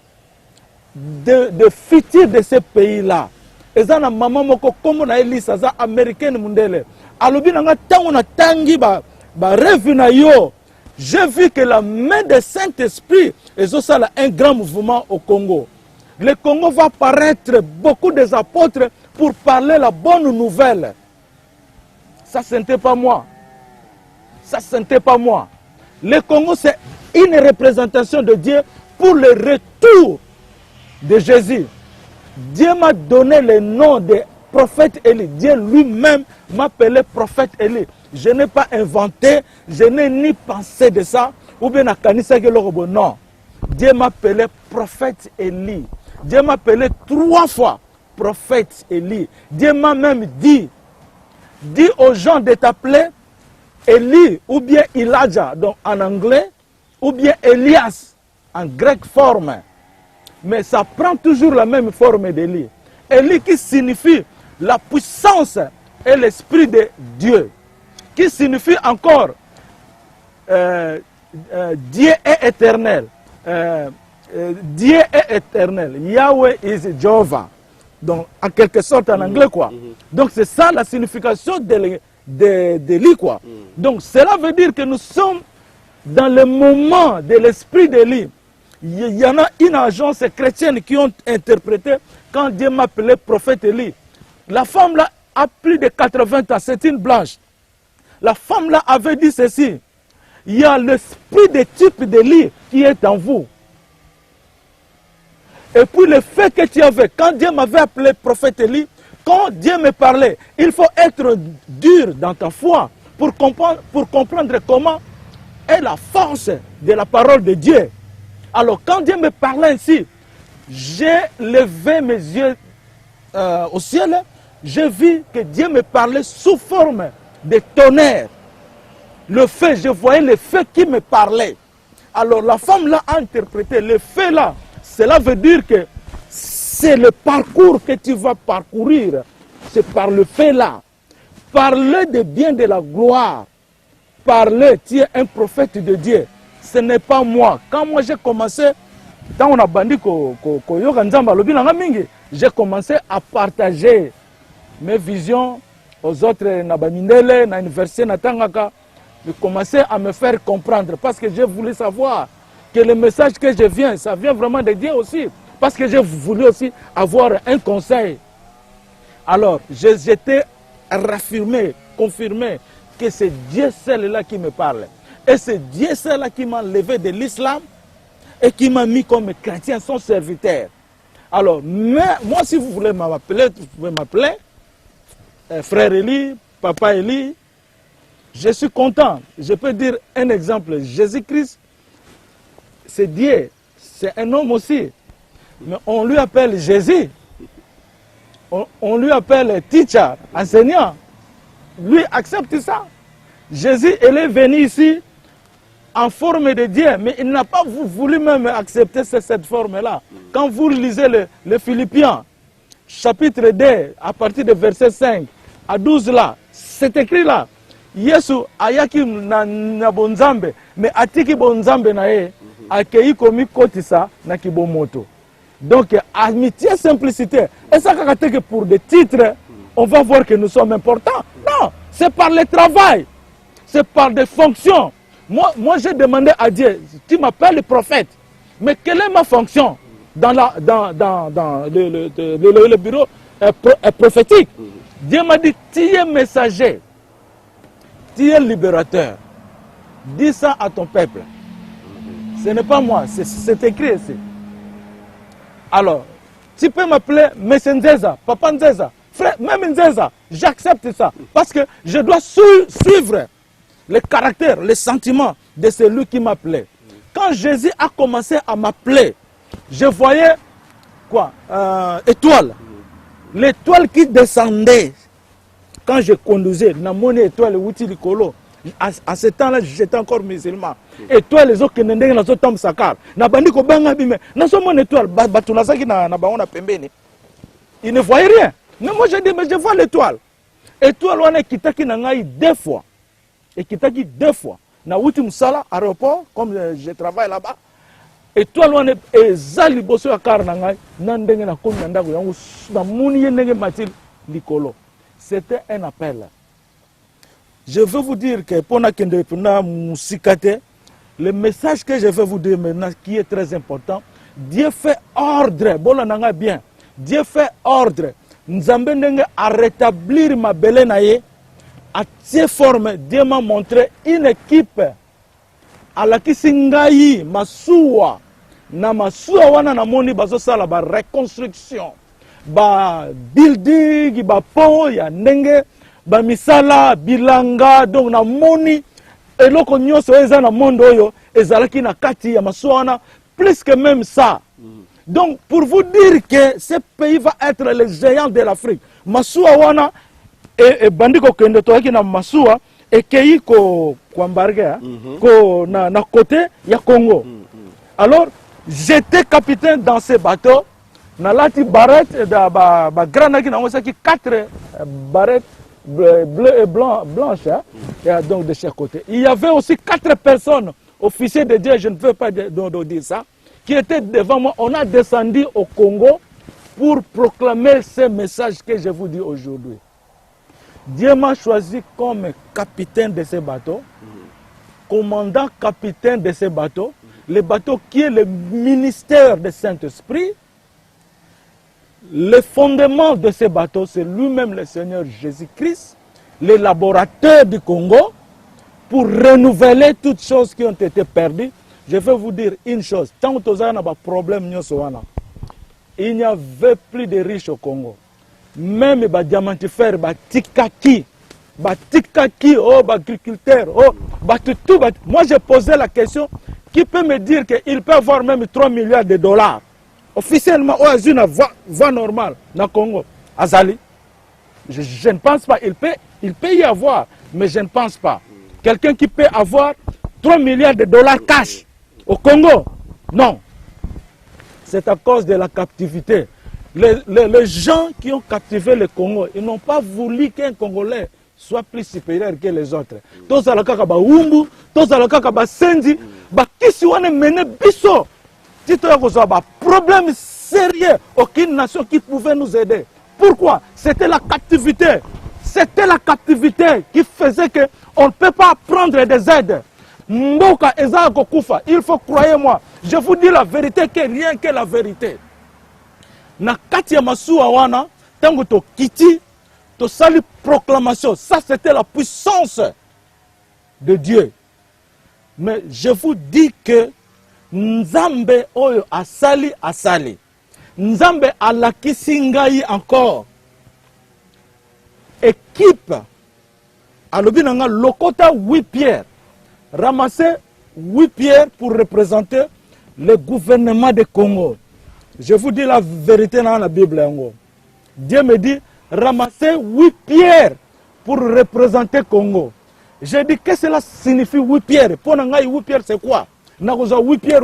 de futur de ce pays-là. Eza na mama moko kombo na Elisa za américaine mundele. Alobi nanga tango na tangi ba rêve na yo. J'ai vu que la main de Saint-Esprit est un grand mouvement au Congo. Le Congo va paraître beaucoup des apôtres pour parler la bonne nouvelle. Ça ce n'était pas moi. Ça ce n'était pas moi. Le Congo c'est une représentation de Dieu pour le retour de Jésus. Dieu m'a donné le nom de prophète Élie. Dieu lui-même m'a appelé prophète Élie. Je n'ai pas inventé, je n'ai ni pensé de ça, ou bien non. Dieu m'a appelé prophète Élie. Dieu m'a appelé 3 fois prophète Élie. Dieu m'a même dit aux gens de t'appeler Élie ou bien Elijah, donc en anglais, ou bien Elias en grec forme. Mais ça prend toujours la même forme d'Élie. Élie qui signifie la puissance et l'esprit de Dieu. Qui signifie encore Dieu est éternel. Dieu est éternel. Yahweh is Jehovah. Donc, en quelque sorte, en anglais, quoi. Donc, c'est ça la signification de l'I, quoi. Donc, cela veut dire que nous sommes dans le moment de l'esprit de l'I. Il y en a une agence chrétienne qui ont interprété quand Dieu m'appelait prophète Élie. La femme là a plus de 80 ans, c'est une blanche. La femme là avait dit ceci: il y a l'esprit de type d'Élie qui est en vous. Et puis le fait que tu avais, quand Dieu m'avait appelé prophète Élie, quand Dieu me parlait, il faut être dur dans ta foi pour comprendre comment est la force de la parole de Dieu. Alors quand Dieu me parlait ainsi, j'ai levé mes yeux au ciel, j'ai vu que Dieu me parlait sous forme de tonnerre. Le feu, je voyais le feu qui me parlait. Alors la femme là a interprété le feu là. Cela veut dire que c'est le parcours que tu vas parcourir. C'est par le feu là. Parler de bien de la gloire. Parler, tu es un prophète de Dieu. Ce n'est pas moi. Quand moi j'ai commencé, quand on a bandit j'ai commencé à partager mes visions aux autres Nabamindele, na université Natangaka. J'ai commencé à me faire comprendre parce que j'ai voulu savoir que le message que je viens, ça vient vraiment de Dieu aussi. Parce que j'ai voulu aussi avoir un conseil. Alors, j'étais raffirmé, confirmé que c'est Dieu seul-là qui me parle. Et c'est Dieu seul-là qui m'a levé de l'islam et qui m'a mis comme chrétien, son serviteur. Alors, moi, si vous voulez m'appeler, vous pouvez m'appeler frère Élie, papa Élie. Je suis content. Je peux dire un exemple. Jésus-Christ, c'est Dieu. C'est un homme aussi. Mais on lui appelle Jésus. On lui appelle teacher, enseignant. Lui accepte ça. Jésus, il est venu ici en forme de Dieu, mais il n'a pas voulu même accepter cette forme-là. Quand vous lisez le Philippiens, chapitre 2, à partir de verset 5 à 12 là, c'est écrit là. Yesu ayaki na bonzambe, mais atiki bonzambe na ye, akei komi kotisa na kibomoto. Donc, amitié, simplicité. Et ça, que pour des titres, on va voir que nous sommes importants. Non, c'est par le travail. C'est par des fonctions. Moi j'ai demandé à Dieu, tu m'appelles le prophète, mais quelle est ma fonction dans le bureau prophétique? Dieu m'a dit, tu es messager, tu es libérateur. Dis ça à ton peuple. Ce n'est pas moi, c'est écrit ici. Alors, tu peux m'appeler Messie Nzeza, Papa Nzeza, frère, même Nzeza, j'accepte ça. Parce que je dois suivre le caractère, les sentiments de celui qui m'appelait. Quand Jésus a commencé à m'appeler, je voyais quoi? Étoile. L'étoile qui descendait. Quand je conduisais, dans mon étoile, à ce temps-là, j'étais encore musulman. Étoile, les autres qui n'étaient pas dans le sakar. Il ne voyait rien. Mais moi, je dis, mais je vois l'étoile. Étoile, on est quitté deux fois. Et quitté deux fois. Na wuti musala aéroport, comme je travaille là-bas. Étoile, on est zali bosso à karnangai. Nandenge na komi nandago yango na muni yendenge matil likolo. C'était un appel. Je veux vous dire que pour le message que je vais vous dire maintenant, qui est très important, Dieu fait ordre. Bon, on bien. Dieu fait ordre. Nous avons à rétablir ma belle naïe. À cette forme, Dieu m'a montré une équipe à la Kisingaï, Massoua. Na Massoua, wana na moni bazo sala ba reconstruction. Ba building, ba pont, ya nenge. Ba misala bilanga donc na moni eloko nyonso eza na monde oyo ezalaki na kati ya maswana plus que même ça. Donc pour vous dire que ce pays va être le géant de l'Afrique. Masua wana et bandiko kende toaki na masua et kei ko kwambarga ko na côté ya Congo. Alors j'étais capitaine dans ce bateau na lati barrette da ba granaki na ngosaki 4 barrettes bleu et blanche, hein? Et donc de chaque côté. Il y avait aussi 4 personnes officier de Dieu, je ne veux pas dire ça, qui était devant moi. On a descendu au Congo pour proclamer ce message que je vous dis aujourd'hui. Dieu m'a choisi comme capitaine de ce bateau, commandant capitaine de ce bateau, le bateau qui est le ministère du Saint-Esprit. Le fondement de ce bateau, c'est lui-même le Seigneur Jésus-Christ, l'élaborateur du Congo, pour renouveler toutes choses qui ont été perdues. Je vais vous dire une chose, tant que vous avez un problème, il n'y avait plus de riches au Congo. Même les diamantifères, les tikaki, agriculteurs, tout. Moi, j'ai posé la question, qui peut me dire qu'il peut avoir même 3 milliards de dollars officiellement, au une voie normale dans le Congo. Azali, je ne pense pas. Il peut y avoir, mais je ne pense pas. Quelqu'un qui peut avoir 3 milliards de dollars cash au Congo, non. C'est à cause de la captivité. Les gens qui ont captivé le Congo, ils n'ont pas voulu qu'un Congolais soit plus supérieur que les autres. Tous à la kaka Umbu, tous à la kaka Sendi, qui sont menés biso. Si tu as un problème sérieux, aucune nation qui pouvait nous aider. Pourquoi? C'était la captivité. C'était la captivité qui faisait qu'on ne peut pas prendre des aides. Mboka eza kokufa. Il faut croyez-moi. Je vous dis la vérité, que rien que la vérité. Na kati ya masuwa wana, tango to kiti, to sali proclamation. Ça c'était la puissance de Dieu. Mais je vous dis que Nzambe oyo asali. Nzambe alakisi ngai encore. Équipe. Alobi nanga lokota 8 pierres. Ramasser 8 pierres pour représenter le gouvernement de Congo. Je vous dis la vérité dans la Bible. Dieu me dit, ramasser 8 pierres pour représenter Congo. J'ai dit, qu'est-ce que cela signifie 8 pierres? Pour nous, 8 pierres, c'est quoi? Nous avons 8 pierres,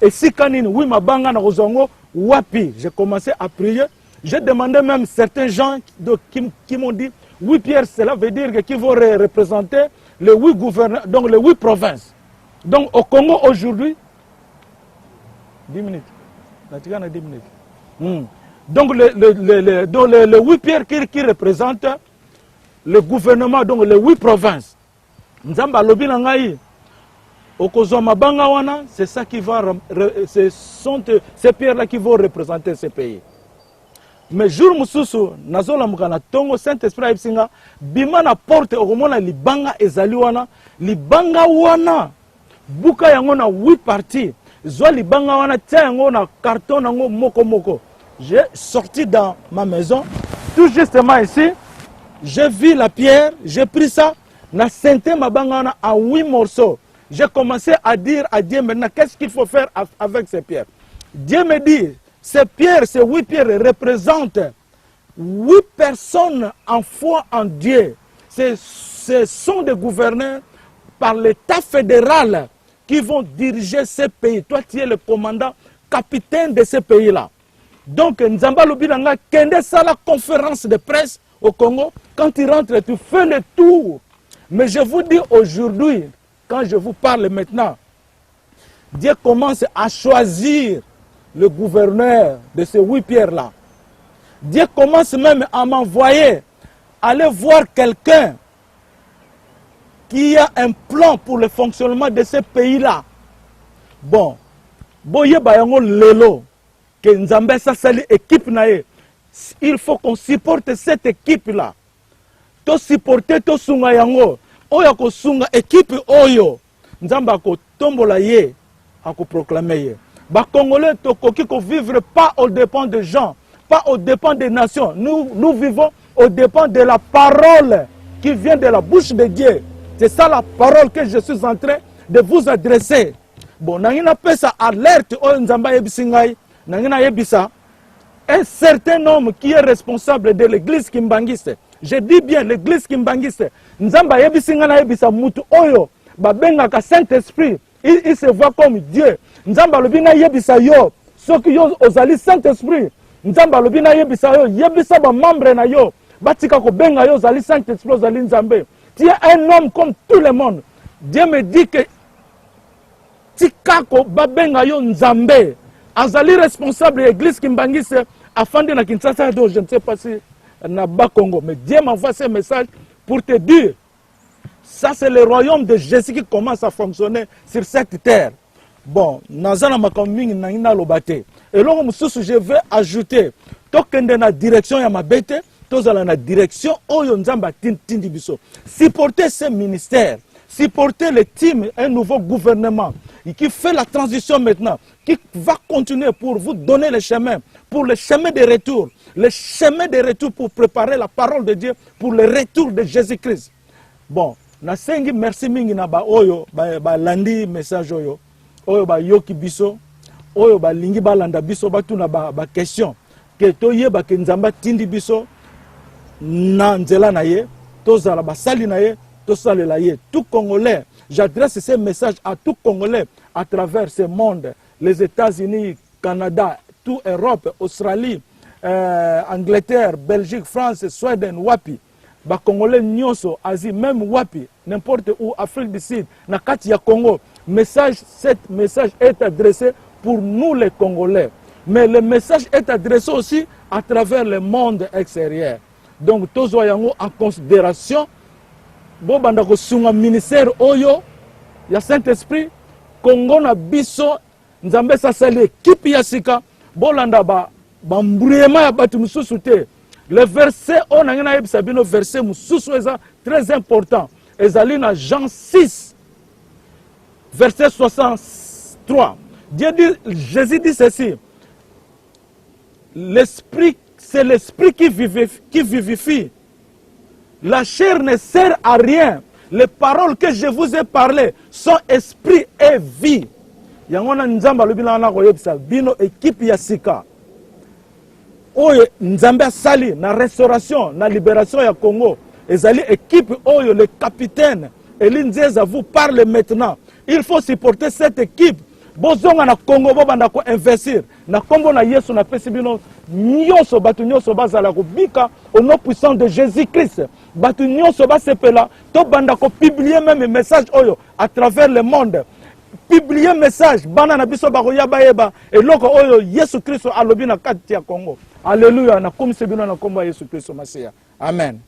et si kanine, 8 mabanga, nous avons wapi. J'ai commencé à prier. J'ai demandé même certains gens qui m'ont dit, 8 pierres, cela veut dire qu'ils vont représenter les 8 gouvernements, donc les 8 provinces. Donc au Congo aujourd'hui, 10 minutes. 10 minutes. Donc les 8 pierres qui représentent le gouvernement, donc les 8 provinces. Nzamba lobi nangai okozoma banga wana, c'est ça qui va, ce sont ces pierres-là qui vont représenter ce pays. Mais jour mususu nazola mukana tongo Saint-Esprit aipsinga bima na porte okomona libanga ezali wana, libanga wana buka yango na 8 parties. Zwa libanga wana tia yango na carton nango moko. J'ai sorti dans ma maison, tout justement ici, j'ai vu la pierre, j'ai pris ça, na senté ma banga wana en 8 morceaux. J'ai commencé à dire à Dieu maintenant qu'est-ce qu'il faut faire avec ces pierres. Dieu me dit, ces pierres, ces 8 pierres représentent 8 personnes en foi en Dieu. Ce sont des gouverneurs par l'État fédéral qui vont diriger ce pays. Toi, tu es le commandant, capitaine de ce pays-là. Donc, Nzamba Lobinanga, kende ça la conférence de presse au Congo. Quand tu rentres, tu fais le tour. Mais je vous dis aujourd'hui, quand je vous parle maintenant, Dieu commence à choisir le gouverneur de ces 8 pierres-là. Dieu commence même à m'envoyer aller voir quelqu'un qui a un plan pour le fonctionnement de ce pays-là. Bon, boye bayango lelo que Nzambe sa sali équipe nae. Il faut qu'on supporte cette équipe-là. To supporter to sunga yango. Oyo ko sunga équipe oyo. Nzamba ko tombola ye, ako proclamer ye. Ba Congolais tokoki ko vivre pas aux dépens des gens, pas aux dépens des nations. Nous vivons aux dépens de la parole qui vient de la bouche de Dieu. C'est ça la parole que je suis en train de vous adresser. Bon, nangina pesa alerte o Nzamba yebisingai, nangina yebisa un certain homme qui est responsable de l'église kimbangiste. Je dis bien l'église kimbangiste. Nzamba yebisinga na yebisa mutu oyo babengaka Saint-Esprit. Il se voit comme Dieu. Nzamba lobina yebisa yo, soki yo ozali Saint-Esprit. Nzamba lobina yebisa yo, yebisa ba membre na yo, batika ko benga yo ozali Saint-Esprit ozali Nzambe. Tu es un homme comme tout le monde. Dieu me dit que tikako babenga yo nzambe azali responsable de l'église Kimbangise afin na Kinshasa, je ne sais pas si na Bas-Congo, mais Dieu m'envoie ce message pour te dire, ça c'est le royaume de Jésus qui commence à fonctionner sur cette terre. Bon, nazana makaming na ina lobate. Et là, je vais ajouter, tokende na direction ya mabete, tozala na direction oyo nzamba tindi biso. Supporter ce ministère, supporter le team, un nouveau gouvernement qui fait la transition maintenant, qui va continuer pour vous donner le chemin, pour le chemin de retour, le chemin de retour pour préparer la parole de Dieu pour le retour de Jésus-Christ. Bon, na sengi merci mingi na ba oyo, ba landi message oyo, oyo ba yoki biso, oyo ba lingi ba landa biso ba tuna ba question, ke to yeba ke nzamba tindi biso na nzela na ye, to zala ba sali na ye, to sali la ye. Tout Congolais, j'adresse ce message à tout Congolais à travers ce monde, les États-Unis, Canada, toute Europe, Australie, Angleterre, Belgique, France, Suède, Wapi. Ba Congolais nyoso, Asie, même Wapi, n'importe où, Afrique du Sud, na kati ya Congo. Cet message est adressé pour nous les Congolais. Mais le message est adressé aussi à travers le monde extérieur. Donc, tous voyons en considération, bon bandako sunga ministère oyo, ya Saint-Esprit, Congo na biso, nzambe sasali équipe ya sika, bolanda ba mbrouillement ya batu mususu te. Le verset, on a un verset très important. Ezali na Jean 6, verset 63. Jésus dit ceci. L'esprit, c'est l'esprit qui vivifie. La chair ne sert à rien. Les paroles que je vous ai parlées sont esprit et vie. Yangona nzamba lubila na koyebisa bino équipe ya sika. Oyo nzambe sali na restauration na libération ya Congo. Ezali équipe oyo le capitaine Elinzeza vous parle maintenant. Il faut supporter cette équipe. Bozonga na Congo bobanda ko investir na kombo na Yesu na pesi bino nyonso batu nyonso bazala ko bika au nom puissant de Jésus-Christ. Batu nyonso basepela to banda ko publier même message oyo à travers le monde. Publier message bana na biso bako yaba yeba eloko oyo Yesu Kristo alobi na kati ya Congo. Alléluia na komse bino na kombo ya Yesu Kristo Masia. Amen.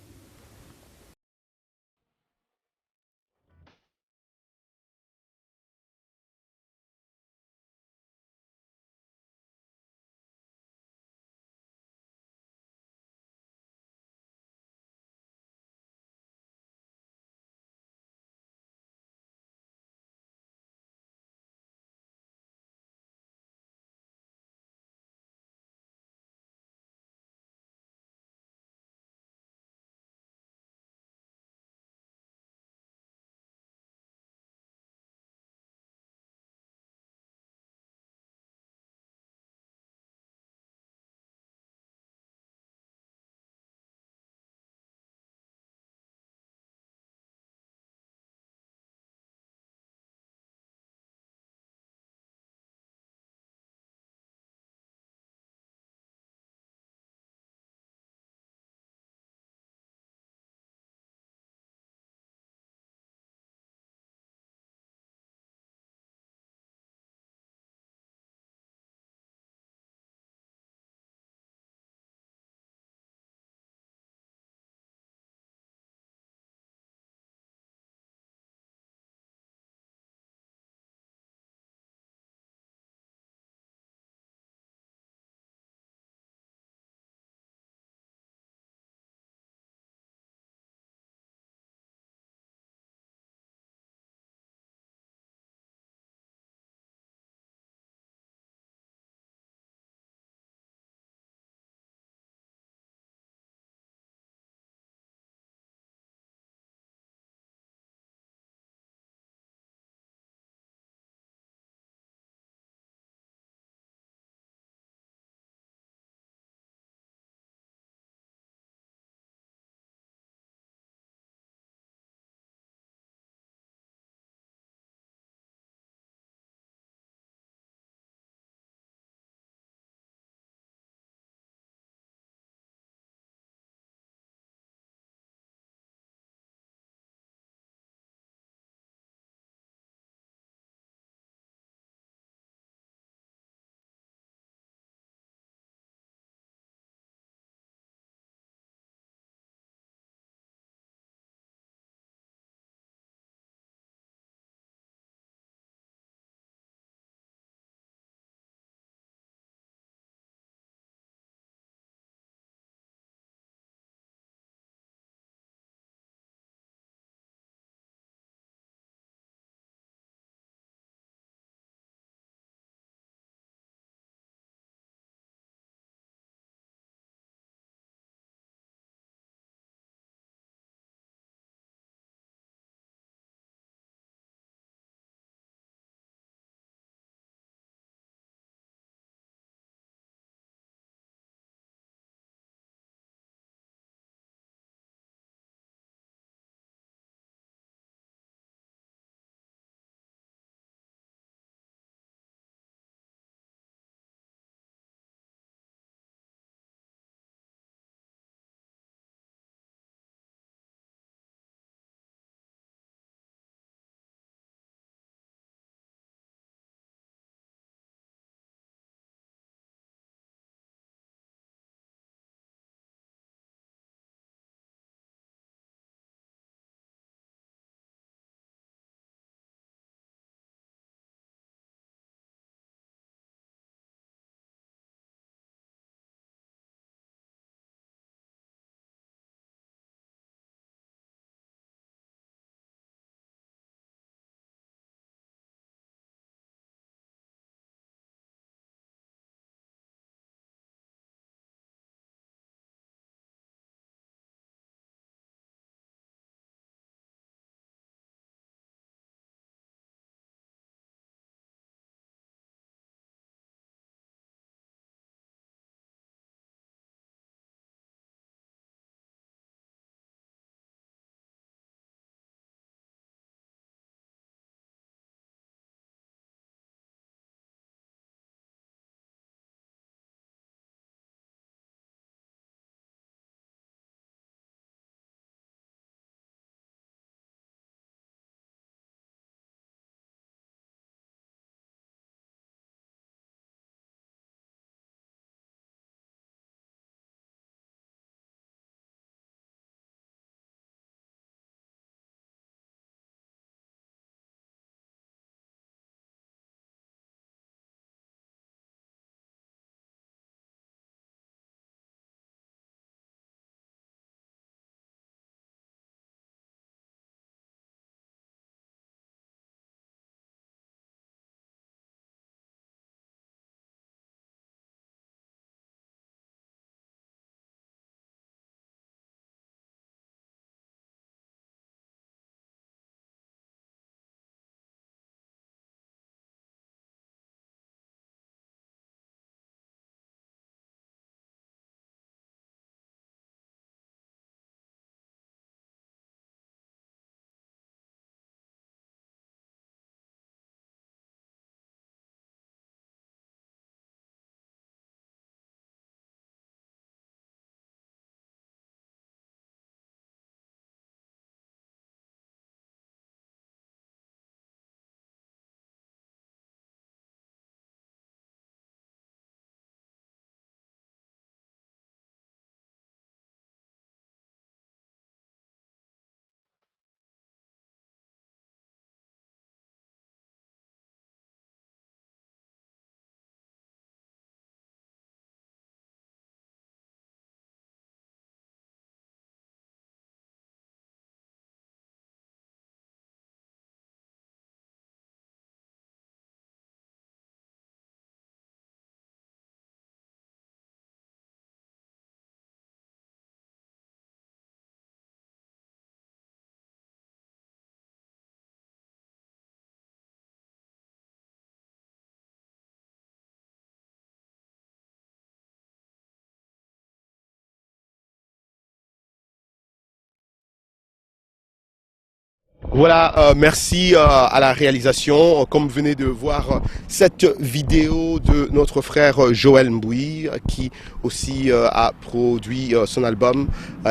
Voilà, merci à la réalisation. Comme vous venez de voir cette vidéo de notre frère Joël Mboui, qui aussi a produit son album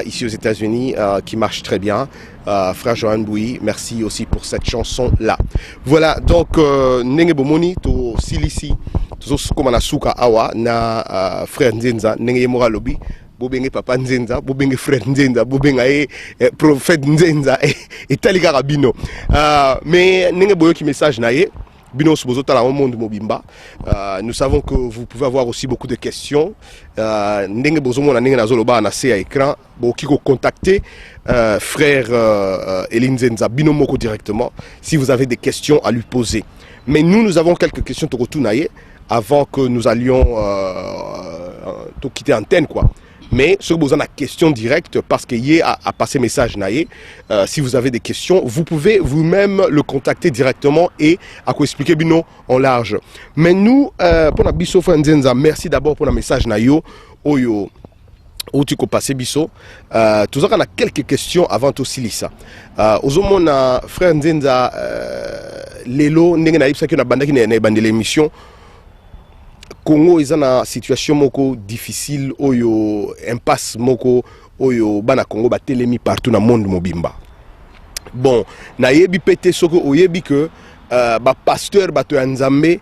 ici aux États-Unis, qui marche très bien. Frère Joël Mboui, merci aussi pour cette chanson-là. Voilà, donc, Nenge Bomoni, to Silisi, to Komana Suka Awa, na frère Nzenza, Nenge Yemora Lobby. Bobenge papa Nzenza, bobenge frère Nzenza, bobenga prophète Nzenza et talika rabino. Mais nenge boyo ki message naie bino sobozo tala au monde mobimba. Nous savons que vous pouvez avoir aussi beaucoup de questions. Nenge bozo mona nenge nazoloba na se à écran, bo kiko contacter frère Eline Nzenza bino moko directement si vous avez des questions à lui poser. Mais nous avons quelques questions to retournaye avant que nous allions quitter l'antenne quoi. Mais si vous avez une question directe, parce qu'il y a à passer message naïe, si vous avez des questions, vous pouvez vous-même le contacter directement et à quoi expliquer bino en large. Mais nous, pour la biso Nzenza, merci d'abord pour le message naïo, oyo, où tu peux passer biso. Tout ça, on a quelques questions avant tout Silissa. Aujourd'hui, on a frère Nzenza, Lelo, n'est-ce pas que banda qui n'est pas de l'émission. Congo est dans une situation moko difficile, oyo impasse moko oyo bana Congo ba telemi partout dans le monde mobimba. Bon, na yebi pété soko oyebi que ba pasteur ba to nzambe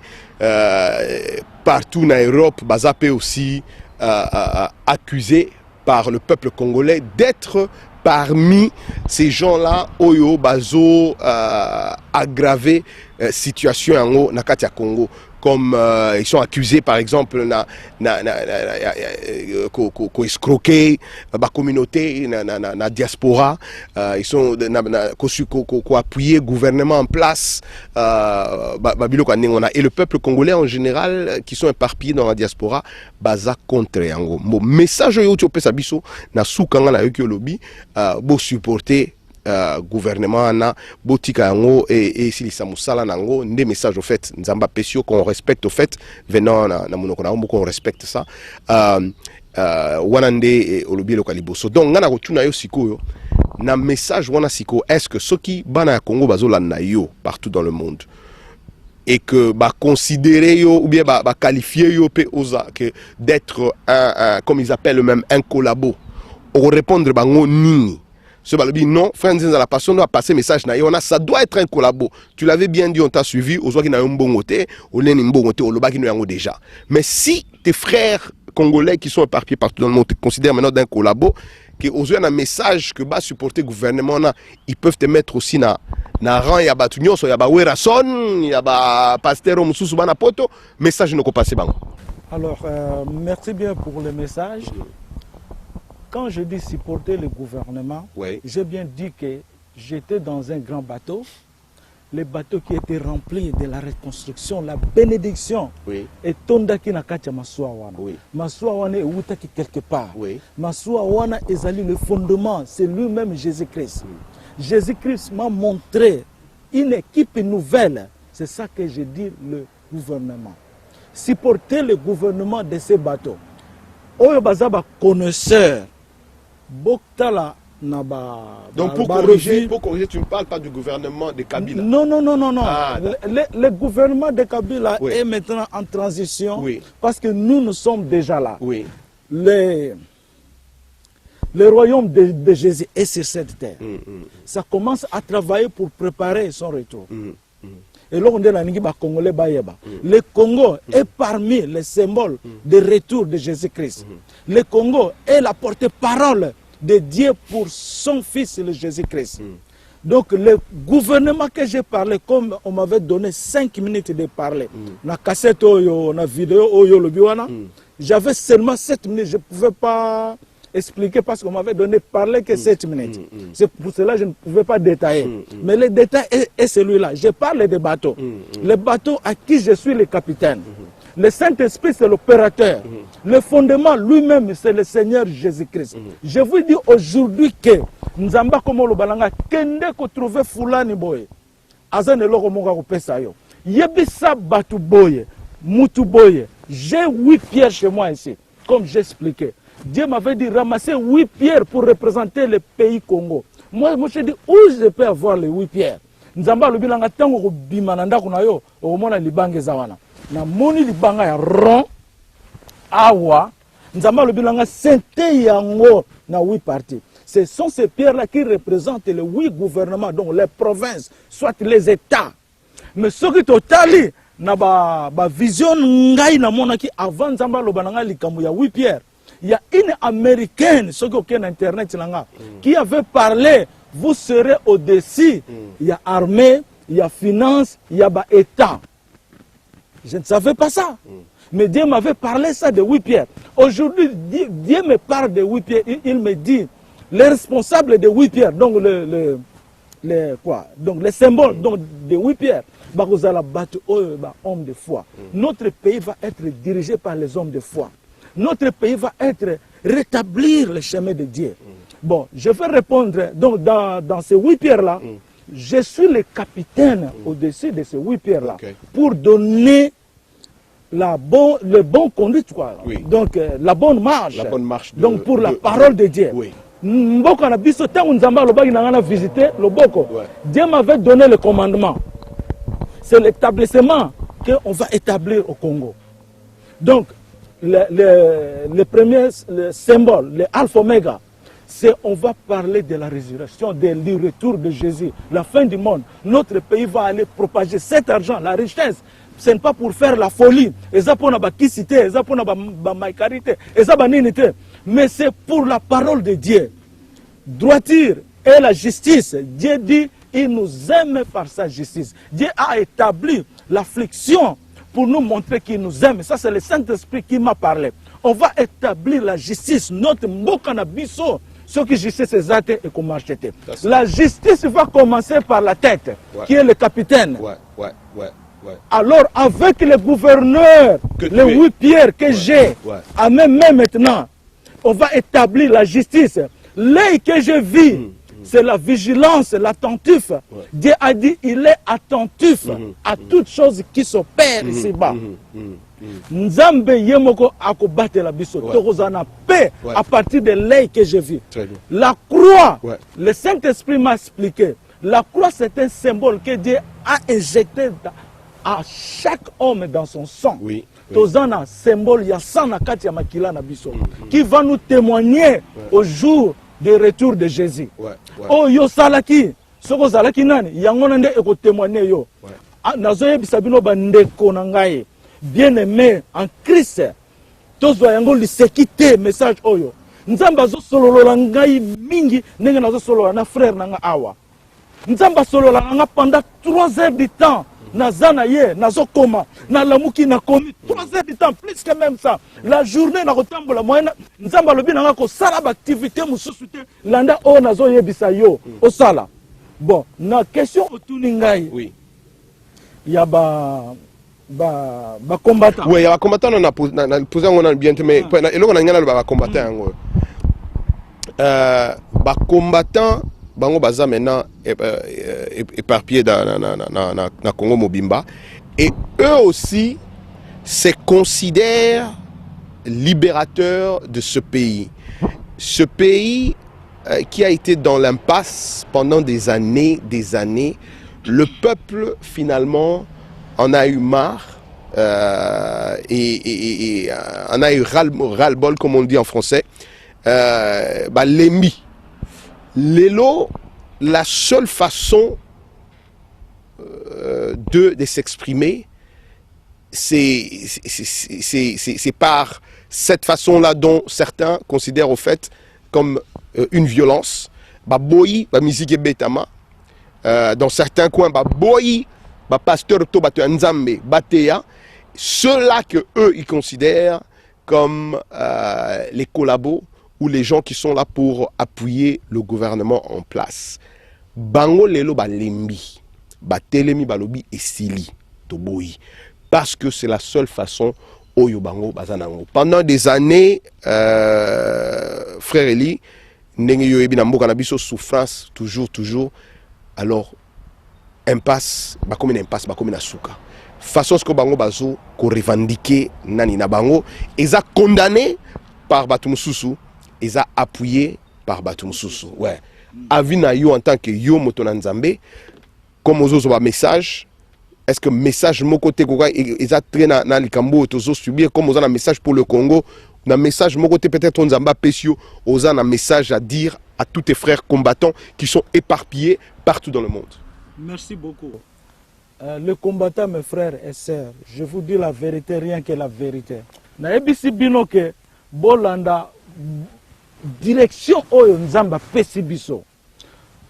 partout en Europe bazapé aussi accusé par le peuple congolais d'être parmi ces gens-là oyo bazo aggraver situation en Nakatia Congo. Comme ils sont accusés par exemple ko escroquer la communauté na diaspora, ils sont ko appuyer gouvernement en place et le peuple congolais en général qui sont éparpillés dans la diaspora baza contre yango. Bon message yo tu pesa biso na sukanga na yo ki lobby bo supporter gouvernement na botika yango et si lisa musala nango des messages au fait nzamba pesio qu'on respecte au fait venant na monoko na qu'on respecte ça wana nde olobi lokaliboso donc ngana kotuna yo sikoyo na message wana siko est-ce que soki bana ya Congo bazolanda yo partout dans le monde et que ba considérer yo ou bien ba qualifier yo pe oza que d'être un comme ils appellent même un collabo au répondre bango nini. Ce balobi non, frère Nzenza la passion doit passer message na yona, ça doit être un collabo. Tu l'avais bien dit, on t'a suivi, au qui na un bon côté, au len un bon côté, au loba qui nous déjà. Mais si tes frères congolais qui sont éparpillés partout dans le monde te considèrent maintenant d'un collabo, que aux un message que bas supporter gouvernement na, ils peuvent te mettre aussi na rang ya ba tunyo so ya ba werason, ya ba pasteur mususu bana poto, message ne ko passer bango. Alors merci bien pour le message. Quand je dis supporter le gouvernement, oui. J'ai bien dit que j'étais dans un grand bateau, le bateau qui était rempli de la reconstruction, la bénédiction. Oui. Et Tondaki Nakatia Masouawana. Oui. Masouawana est Outaki quelque part. Oui. Masouawana est allé le fondement, c'est lui-même Jésus-Christ. Oui. Jésus-Christ m'a montré une équipe nouvelle. C'est ça que je dis le gouvernement. Supporter le gouvernement de ces bateaux. Oyo Bazaba connaisseur. Boktala Naba. Donc pour corriger, tu ne parles pas du gouvernement de Kabila. Non. Ah, le gouvernement de Kabila oui. Est maintenant en transition oui. Parce que nous sommes déjà là. Oui. Le royaume de Jésus est sur cette terre. Ça commence à travailler pour préparer son retour. Et là, on dit la Congolais Bayeba. Le Congo est parmi les symboles de retour de Jésus-Christ. Le Congo est la porte-parole de Dieu pour son fils, le Jésus-Christ. Donc, le gouvernement que j'ai parlé, comme on m'avait donné 5 minutes de parler, la cassette, la vidéo, j'avais seulement 7 minutes, je ne pouvais pas expliquer parce qu'on m'avait donné parler que 7 minutes. C'est pour cela que je ne pouvais pas détailler. Mais le détail est celui-là. Je parle des bateaux. Les bateaux à qui je suis le capitaine. Le Saint-Esprit, c'est l'opérateur. Le fondement lui-même, c'est le Seigneur Jésus-Christ. Je vous dis aujourd'hui que Nzamba comme le balanga kende ko trouver fulani boye. Azane loko monga ko pesa yo. Yebisa batu boye, mutu boye. J'ai 8 pierres chez moi ici, comme j'expliquais. Dieu m'avait dit ramasser 8 pierres pour représenter le pays Congo. Moi, je dis, où je peux avoir les 8 pierres? Nzamba le bilanga tango ko bimananda kuna yo, o mona libange zawana. Na moni libanga ya rond, awa, nzamba le bilanga sente yango na 8 parties. Ce sont ces pierres-là qui représentent les 8 gouvernements, donc les provinces, soit les États. Mais ce qui totali, na ba vision ngai na mona ki avant nzamba le bananga likamu ya 8 pierres. Il y a une américaine, ce qui est sur internet, qui avait parlé, vous serez au-dessus. Il y a armée, il y a finance, il y a État. Je ne savais pas ça. Mais Dieu m'avait parlé ça de 8 pierres. Aujourd'hui, Dieu me parle de 8 pierres. Il me dit, les responsables de 8 pierres, donc donc les symboles donc de 8 pierres, hommes de foi. Notre pays va être dirigé par les hommes de foi. Notre pays va être rétablir le chemin de Dieu. Bon, je vais répondre. Donc, dans ces 8 pierres-là, je suis le capitaine au-dessus de ces 8 pierres-là pour donner le bon conduite, quoi. Oui. Donc, la bonne marche. La bonne marche. Donc, pour la parole de Dieu. Oui. Dieu m'avait donné le commandement. C'est l'établissement qu'on va établir au Congo. Donc, le premier symbole, le alpha oméga, c'est on va parler de la résurrection, du retour de Jésus, la fin du monde. Notre pays va aller propager cet argent, la richesse. Ce n'est pas pour faire la folie, mais c'est pour la parole de Dieu. Droiture et la justice. Dieu dit, il nous aime par sa justice. Dieu a établi l'affliction pour nous montrer qu'il nous aime. Ça, c'est le Saint-Esprit qui m'a parlé. On va établir la justice. Notre mbokana biso, ce qui justice est zate et qu'on marche. La justice va commencer par la tête, qui est le capitaine. Alors, avec les gouverneurs, les 8 pierres que j'ai, à même maintenant, on va établir la justice. L'œil que je vis, c'est la vigilance, l'attentif. Dieu a dit, il est attentif à toutes choses qui s'opèrent ici-bas. Nzambe yemoko akobate la biso. Tokozana paix à partir de l'œil que je vis. La croix, le Saint-Esprit m'a expliqué. La croix, c'est un symbole que Dieu a injecté à chaque homme dans son sang. Tozana symbole ya sana kati ya makila na biso qui va nous témoigner au jour du retour de Jésus. Oh yo salaki, soko salaki nani yango nde eko témoigner yo. Nazoye bisabino bandeko na ngai bien-aimé en Christ. Tozwa yango lisekite message oyo. Nzamba zo sololola ngai mingi ndenge nazo solola na frère na nga awa. Nzamba solola nga pendant 3 heures de temps. Nazana ye, nazokoma, na lamuki na komi 3 heures de temps, plus que même ça. La journée na kotambola moyenne, nzamba lobi na ko sala ba activité mususu te, landa o nazo yebisa yo, o sala. Bon, na question otuni ngai. Oui. Ya ba combattant. Oui, ya ba combattant na posé ngona bien mais eloko na ngana ba combattant yango. Ba combattant bango baza maintenant éparpillés dans Congo Mobimba et eux aussi se considèrent libérateurs de ce pays qui a été dans l'impasse pendant des années. Le peuple finalement en a eu marre et en a eu ras-le-bol comme on dit en français. L'émi. Lélo, la seule façon de s'exprimer, c'est par cette façon-là dont certains considèrent au fait comme une violence. Boyi, musique betama. Dans certains coins, boyi, pasteur to nzambe, bateya. Ceux-là que eux ils considèrent comme les collabos ou les gens qui sont là pour appuyer le gouvernement en place. Bango lelo ba lembi, ba telemi balobi esili toboyi, parce que c'est la seule façon oyo bango bazanango. Pendant des années, frère Eli, ndenge yo ebi na mboka na biso souffrance toujours. Alors impasse, ba comme une impasse, ba comme une souka. Façon ce que bango bazo ko revendiquer nani na bango, eza condamné par Batum Soussou. Ils ont appuyé par Batum Soussou. Ouais. avis na yo en tant que yo moto na nzambe comme ozo ba message est-ce que message mon côté koka eza très na likambo tozo subir comme oza na message pour le Congo na message mon côté peut-être nzamba pesio oza na message à dire à tous tes frères combattants qui sont éparpillés partout dans le monde. Merci beaucoup. Les combattants, mes frères et sœurs, je vous dis la vérité, rien que la vérité. Na ebisi bino ke bolanda direction oyo nzamba pesi biso.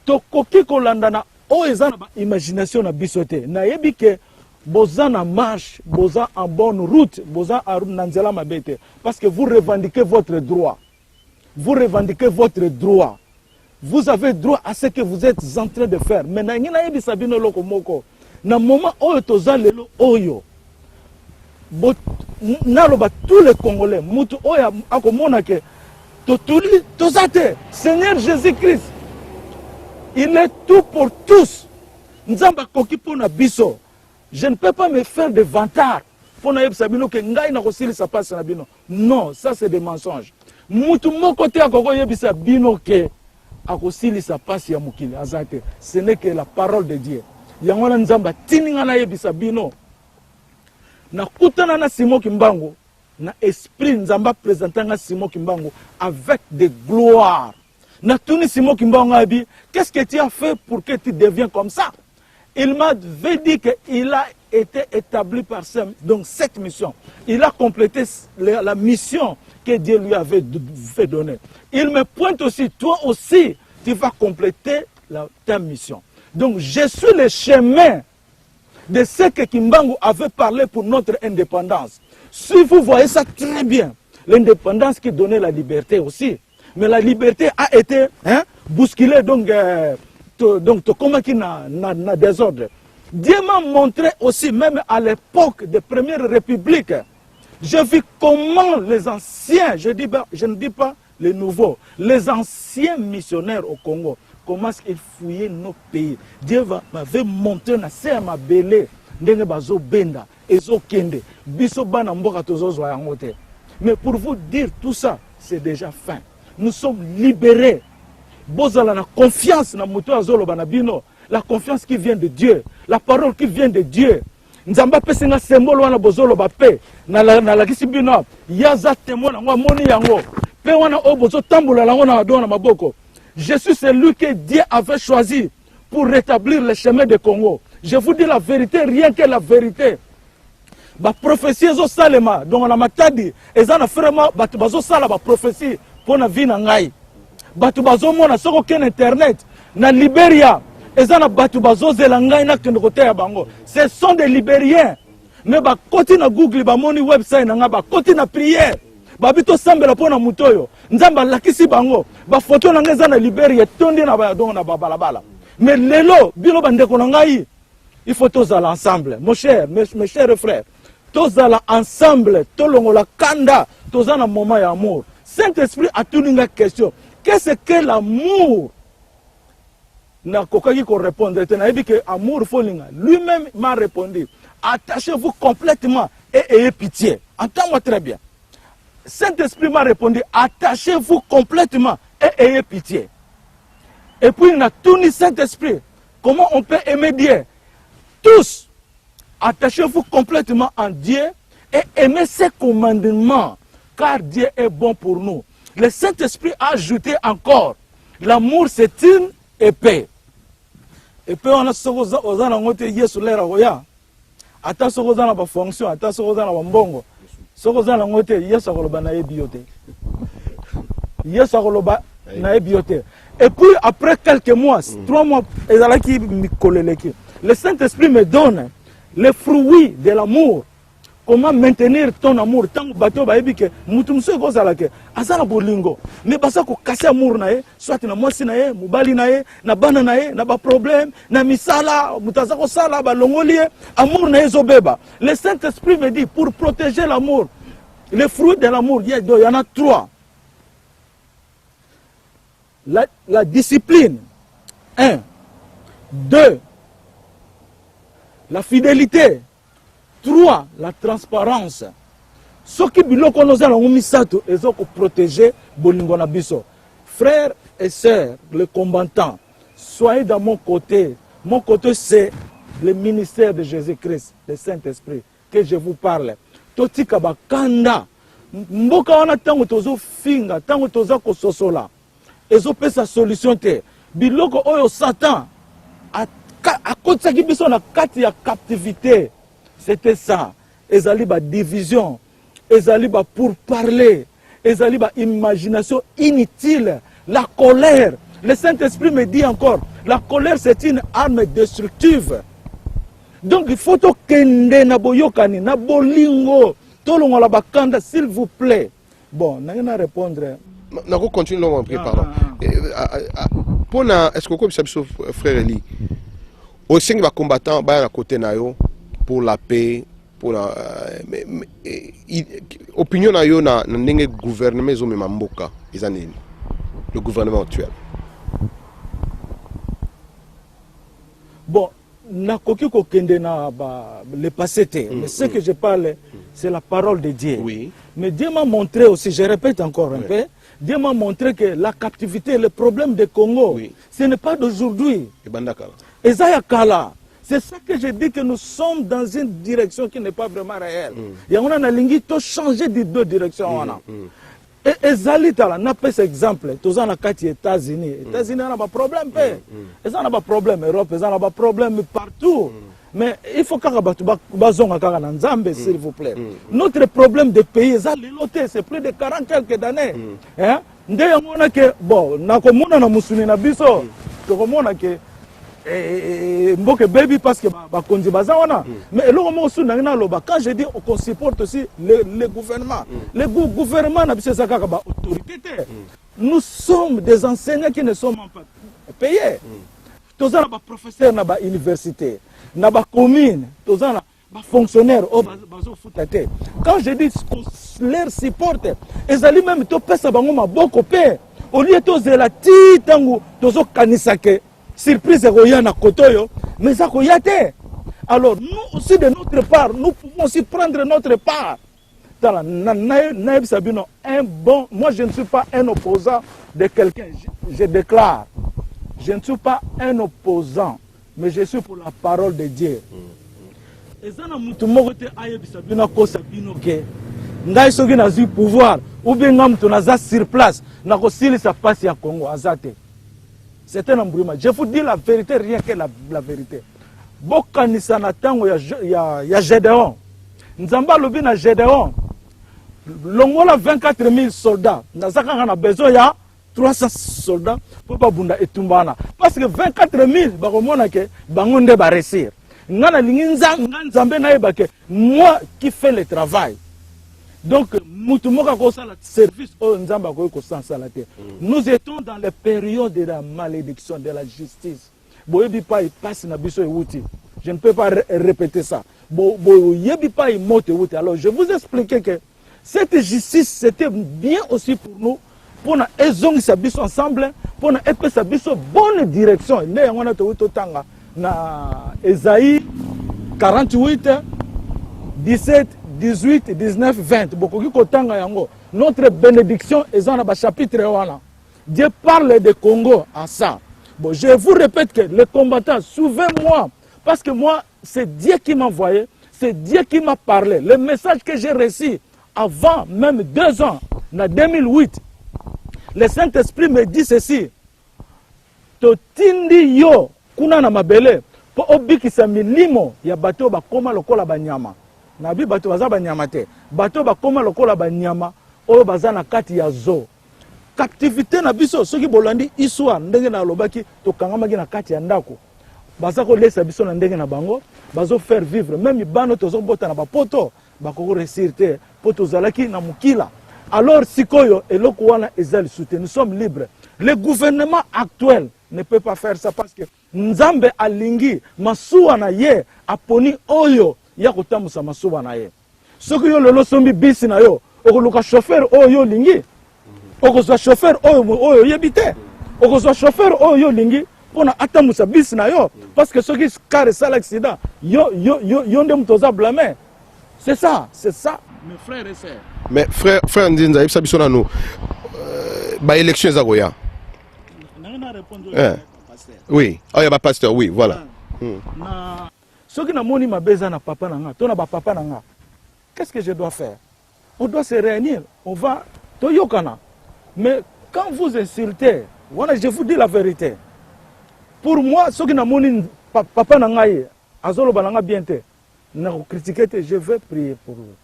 To koki kolanda na oyo eza na imagination na biso te. Na yebi ke boza na marche, boza en bonne route, boza en route na nzela mabete parce que vous revendiquez votre droit. Vous revendiquez votre droit. Vous avez droit à ce que vous êtes en train de faire. Mais na ngina yebisa bino loko moko. Na moment oyo toza lelo oyo naloba tous les Congolais mutu oyo akomona ke totuli tozate Seigneur Jésus-Christ il est tout pour tous nzamba koki pona biso je ne peux pas me faire de vantard pona yebisa bino ke ngai na kosilisa passe na bino non ça c'est des mensonges mutu moko te akoko yebisa bino ke akosilisa passe ya mokili azate ce n'est que la parole de Dieu. Yangwana nzamba tininga na yebisa bino na kutana na Simon Kimbangu na esprit nzamba présentanga Simon Kimbangu avec de gloire na tuni Simon Kimbangu abi qu'est-ce que tu as fait pour que tu deviens comme ça? Il m'avait dit qu'il a été établi par donc cette mission. Il a complété la mission que Dieu lui avait fait donner. Il me pointe aussi, toi aussi tu vas compléter ta mission. Donc, je suis le chemin de ce que Kimbangu avait parlé pour notre indépendance. Si vous voyez ça très bien, l'indépendance qui donnait la liberté aussi. Mais la liberté a été bousculée, donc comment qu'il n'a désordre. Dieu m'a montré aussi, même à l'époque des premières républiques, j'ai vu comment les anciens, je ne dis pas les nouveaux, les anciens missionnaires au Congo, comment ils fouillaient nos pays. Dieu m'avait montré na se ma belé ndenge bazo benda ezo kende biso bana mboka tozo yango te. Mais pour vous dire tout ça, c'est déjà fin. Nous sommes libérés. Bozala na confiance na muto azolo bana bino, la confiance qui vient de Dieu, la parole qui vient de Dieu. Nzamba pesinga symbole wana bozolo ba pe na la kisi bino yaza témoin na moni yango pe wana o bozo tambola la wana adona maboko. Je suis celui que Dieu avait choisi pour rétablir le chemin de Congo. Je vous dis la vérité, rien que la vérité. Ba prophétie ezo salema donc na matadi ezana vraiment batu bazo sala ba prophétie pour na vie na ngai. Batu bazo mona soko ken internet na Libéria ezana batu bazo zela ngai na kende kote ya bango. Ce sont des Libériens. Mais ba koti na Google ba moni website na nga ba koti na prière. Babito sambela pona mutoyo nzamba lakisi bango ba photo na ngeza na Libéria tondi na ba donc na balabala. Mais lelo bilo bandeko na ngai il faut tous aller ensemble mon cher mes chers frères tous aller ensemble tolongola kanda tous en un moment d'amour. Saint-Esprit a tout une question, qu'est-ce que l'amour? Na kokaki ko répondre tena ebi que amour folinga lui-même m'a répondu attachez-vous complètement et ayez pitié. Entends-moi très bien. Saint-Esprit m'a répondu attachez-vous complètement et ayez pitié. Et puis il a tourné Saint-Esprit. Comment on peut aimer Dieu? Tous, attachez-vous complètement en Dieu et aimez ses commandements, car Dieu est bon pour nous. Le Saint-Esprit a ajouté encore, l'amour c'est une épée. Épée on a ce qu'on a ngote Yesu lera roya. Ata ce qu'on a ba fonction, ata ce qu'on a ba mbongo. Ce qu'on a ngote Yesu akoloba na ebiote. Yesu akoloba na ebiote. Et puis après quelques mois, 3 mois, le Saint-Esprit me donne les fruits de l'amour. Comment maintenir ton amour? Tant que bateau ba ebike, mutumso ko salake, asala bolingo. Mais basa ko casser amour na ye, soit na mwasi na ye, mubali na ye, na bana na ye, na ba problème, na misala, mutaza ko sala ba longolie, amour na ye zobeba. Le Saint-Esprit me dit pour protéger l'amour, les fruits de l'amour, il y en a 3. La discipline, 1. 2. La fidélité. 3. La transparence. Ce qui biloko nous allons misato et zo ko protéger bolingo na biso. Frères et sœurs, les combattants, soyez dans mon côté. Mon côté, c'est le ministère de Jésus-Christ, le Saint-Esprit, que je vous parle. Totika bakanda. Mboka wana tango tozo finga, tango tozo kososola. Ezo pesa solution te. Biloko oyo Satan a kotsaki biso na kati ya captivité. C'était ça. Ezali ba division, ezali ba pour parler, ezali ba imagination inutile, la colère. Le Saint-Esprit me dit encore, la colère c'est une arme destructive. Donc il faut to kende na boyokani, na bolingo, tolongo la bakanda s'il vous plaît. Bon, na ngena répondre. Na ko continue long après pardon. Pona est-ce que comme ça frère Eli au sein va combattant ba na côté na yo pour la paix pour la opinion na yo na ndenge gouvernement zo mema mboka ezanini le gouvernement actuel. Bon, nakoki kokende na le passé, mais ce que je parle, c'est la parole de Dieu. Oui. Mais Dieu m'a montré aussi, je répète encore un peu, Dieu m'a montré que la captivité, le problème du Congo, ce n'est pas d'aujourd'hui. Ezaya Kala. C'est ça que je dis que nous sommes dans une direction qui n'est pas vraiment réelle. Et on a lingi to changer de deux directions. Et ezali tala, n'a pas cet exemple. Tous en a quatre États-Unis. États-Unis on a pas problème. Ils ont pas problème. Europe, ils ont pas problème partout. Mais il faut que nous s'il vous plaît. Notre problème de pays, c'est plus de 40 quelques années. Bon, mboke baby parce que bakonzi bazawana mais quand je dis qu'on supporte aussi le gouvernement le gouvernement na biso saka ba autorité. Nous sommes des enseignants qui ne sont pas payés. Tous na ba professeurs na ba université na ba commune tous na ba fonctionnaires au bazo futate. Quand je dis qu'on leur supporte ezali même to pesa bango maboko pe au lieu to zela ti tangu tozo kanisake surprise Royana Kotoyo, mais ça Koyate. Alors nous aussi de notre part, nous pouvons aussi prendre notre part. Moi je ne suis pas un opposant de quelqu'un. Je déclare, je ne suis pas un opposant, mais je suis pour la parole de Dieu. Et ça n'a mutu mokote aye bisabino ko sabino ke. Ngai soki na zi pouvoir ou bien ngam to naza sur place na ko silisa passe ya Congo azate. C'est un embrouillement. Je vous dis la vérité, rien que la vérité. Bokanisa na tango ya Gédéon. Nzamba lobi na Gédéon. Longola 24 000 soldats. Nazaka na besoin ya 300 soldats pour pas bunda etumbana. Parce que 24 000 bakomona ke bangonde ba réussir. Ngana linginza nzambe na yebake moi qui fais le travail. Donc, nous étions dans les périodes de la malédiction, de la justice. Je ne peux pas répéter ça. Alors, je vous expliquais que cette justice, c'était bien aussi pour nous, pour nous aider ensemble, pour nous aider dans bonne direction. Esaïe 48, 17, 18, 19, 20. Notre bénédiction est dans le chapitre 1. Dieu parle de Congo à ça. Bon, je vous répète que les combattants, suivez-moi. Parce que moi, c'est Dieu qui m'a envoyé. C'est Dieu qui m'a parlé. Le message que j'ai reçu avant même 2 ans, en 2008, le Saint-Esprit me dit ceci. Totindi yo, kuna na mabele, po obikisa milimo ya bato bakoma lokola banyama. Nabi bato baza banyama te. Bato bakoma lokola banyama oyo baza na kati ya zo. Captivité na biso soki bolandi histoire ndenge na lobaki to kangamaki na kati ya ndako. Baza ko lesa biso na ndenge na bango, bazo faire vivre même bano tozo bota na bapoto, bakoko réussir te poto zalaki na mukila. Alors sikoyo eloko wana ezali soutenu, nous sommes libres. Le gouvernement actuel ne peut pas faire ça parce que Nzambe alingi masuwa na ye aponi oyo ya kotambusa masuwa na ye. Soki yo lelo sombi bisi na yo, okoluka chauffeur oyo lingi. Okozwa chauffeur oyo yebite. Okozwa chauffeur oyo lingi pona atamusa bisi na yo parce que soki car ça l'accident, yo nde mtoza blâmer. C'est ça, mes frères et sœurs. Mais frère Ndinza, il s'abisona nous. Ba élection za goya. Oui, oh, il y a pas pasteur, oui, voilà. Na soki na moni mabeza na papa nanga, to na ba papa nanga. Qu'est-ce que je dois faire? On doit se réunir, on va to yokana. Mais quand vous insultez, voilà, je vous dis la vérité. Pour moi, soki na moni papa nanga ye, azolo balanga bien te, na critiquer te, je vais prier pour vous.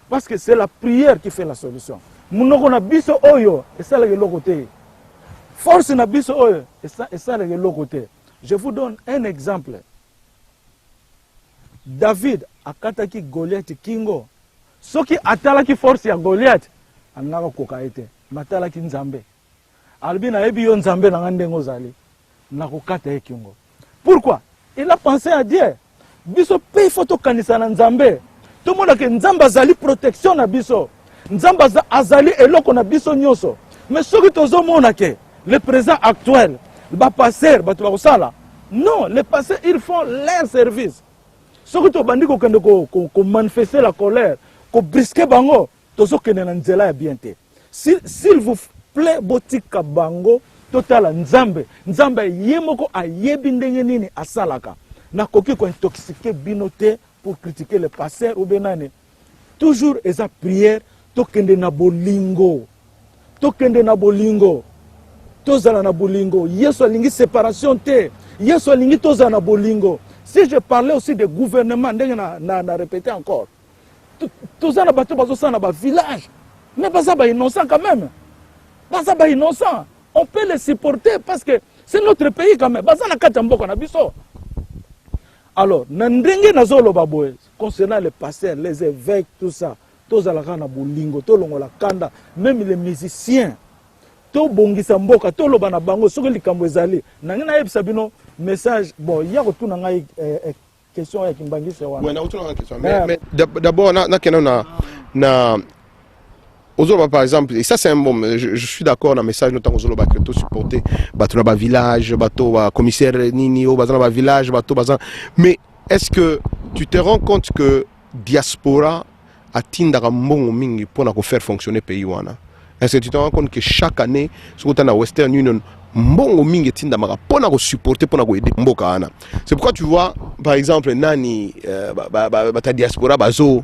Parce que c'est la prière qui fait la solution. Munoko na biso oyo, et ça le côté. Force na biso oyo, et ça le côté. Je vous donne un exemple. David akataki Goliath kingo. Soki atalaki force ya Goliath, anaka kokaete. Matalaki nzambe. Albina ebi yo nzambe na ndengo zali. Nakokata kingo. Pourquoi? Il a pensé à Dieu. Biso pe photo kanisa na nzambe. Tout le monde a que nzamba zali protection na biso. Nzamba azali eloko na biso nyoso. Mais ce que tozo mona ke le président actuel, ba passer ba to sala. Non, les passeurs ils font leur service. Ce que to bandi ko kende ko manifester la colère, ko brisker bango, tozo kende na nzela ya bien te. S'il vous plaît botika bango total nzambe. Nzambe yemoko ayebi ndenge nini asalaka. Na koki ko intoxiquer binote pour critiquer les passeurs ou benane. Toujours esa prière tokende na bolingo. Tokende na bolingo. Tozala na bolingo. Yeso alingi séparation te. Yeso alingi tozala na bolingo. Si je parlais aussi de gouvernement, na répéter encore. Tozala na bato bazo na ba village. Mais baza ba innocent quand même. Baza ba innocent. On peut les supporter parce que c'est notre pays quand même. Baza na katamboko na biso. Alors, nandenge nazolo baboye concernant les pasteurs, les évêques, tout ça, tous à la rana bolingo, tous la kanda, même les musiciens, tous bongisa mboka, tous le bana bango, ceux qui kambo ezali. Nangina yeb sabino message. Bon, il y a retour nanga question ya kimbangi se wana. Ouais, na retour nanga question. Mais d'abord na Ozoloba par exemple, et ça c'est un bon, je suis d'accord dans le message notamment Ozoloba que tout supporter, bateau dans village, bateau commissaire Nini, bateau dans village, bateau bazan. Mais est-ce que tu te rends compte que diaspora a tindara mbongo mingi pour na faire fonctionner le pays wana? Est-ce que tu te rends compte que chaque année, sur la Western Union, mbongo mingi tindamara pour na supporter, pour na aider mboka wana? C'est pourquoi tu vois, par exemple, nani ta diaspora bazo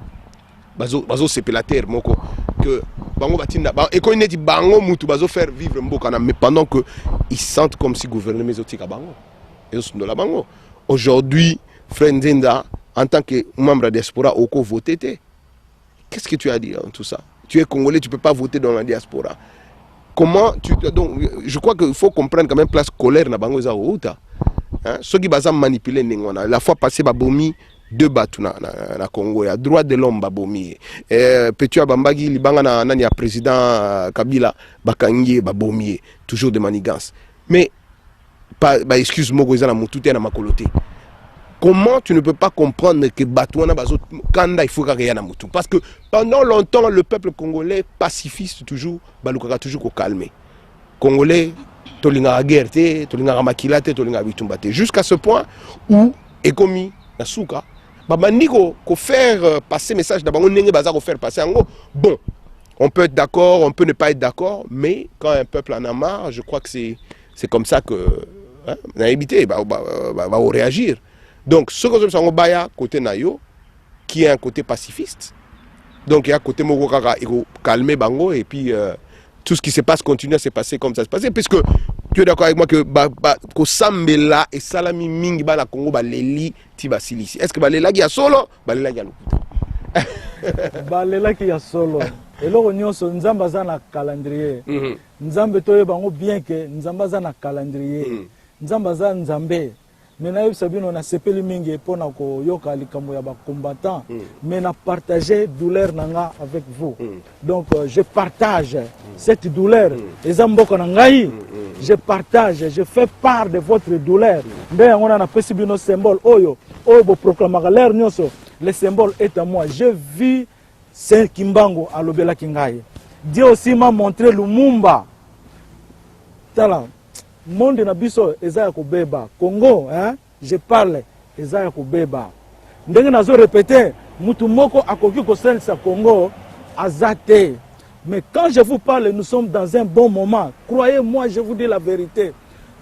sepelateur moko que bango batinda et quand il dit bango mutu bazo faire vivre mboka na, mais pendant que ils sentent comme si gouvernement zotika bango et sont de la bango. Aujourd'hui, frère Nzenda, en tant que membre de la diaspora, oko voté. Qu'est-ce que tu as à dire en tout ça? Tu es congolais, tu peux pas voter dans la diaspora. Comment tu donc je crois qu'il faut comprendre quand même place colère na bango za outa. Hein, ceux qui bazam manipuler ningona. La fois passée babomi deux bateaux na Congo, il y a droit de l'homme babomi. Petua Bambagi libanga na nani ya président Kabila bakangi babomi toujours de manigance. Mais excuse-moi goza na mututé na makoloté. Comment tu ne peux pas comprendre que Batouana Bazo Kanda il faut rien na mutu? Parce que pendant longtemps le peuple congolais pacifiste toujours balukaka toujours ko calmer. Congolais tolinga guerre te, tolinga makila te, tolinga bitumba te, jusqu'à ce point où ekomi na suka babandiko ko faire passer message d'abord ndenge baza ko faire passer ngo. Bon, on peut être d'accord, on peut ne pas être d'accord, mais quand un peuple en a marre, je crois que c'est comme ça que on a évité va réagir. Donc ce que je sens baya côté nayo qui est un côté pacifiste. Donc il y a côté moko kaka calmer bango et puis tout ce qui se passe continue à se passer comme ça se passait, puisque tu es d'accord avec moi que ko sambela et salami mingi ba la Congo ba leli ti basilisi. Est-ce que ba lela ki ya solo ba lela ki ya lokuta? Ba lela ki ya solo. Eloko nyonso nzamba za na calendrier. Nzambe toye bango bien que nzamba za na calendrier. Nzamba za nzambe. Mais na sabino na sepeli mingi pona ko yoka likambo ya ba combattant, mais na partager douleur nanga avec vous. Donc je partage cette douleur. Ezamboko na ngai, je partage, je fais part de votre douleur. Nde on a pesi bino symbole oyo bo proclamaka l'air nyonso. Le symbole est à moi. Je vis Saint Kimbango à l'Obela Kingaye. Dieu aussi m'a montré Lumumba. Tala. Monde na biso ezaya ko beba Congo, hein, je parle ezaya ko beba ndenge nazo répéter mutu moko akoki ko sensa Congo azate. Mais quand je vous parle, nous sommes dans un bon moment. Croyez-moi, je vous dis la vérité.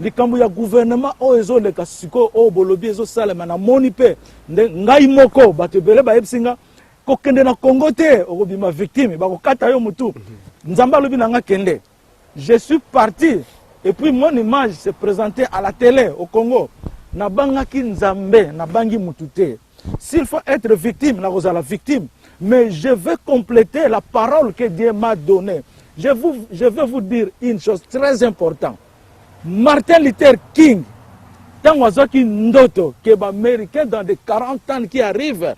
likambo ya gouvernement oyo ezoleka sikoyo oyo bolobi ezosalema na moni mpe nde ngai moko bato ebele bayebisi nga kokende na Congo te okobima victime bakokata yo mutu nzambe alobi na nga kende. Je suis parti et puis mon image s'est présentée à la télé au Congo. Nabangaki nzambe nabangi mutu te. S'il faut être victime, la victime, mais je vais compléter la parole que Dieu m'a donnée. Je vais vous dire une chose très importante. Martin Luther King, tant que ndoto que les Américains dans des 40 ans qui arrivent,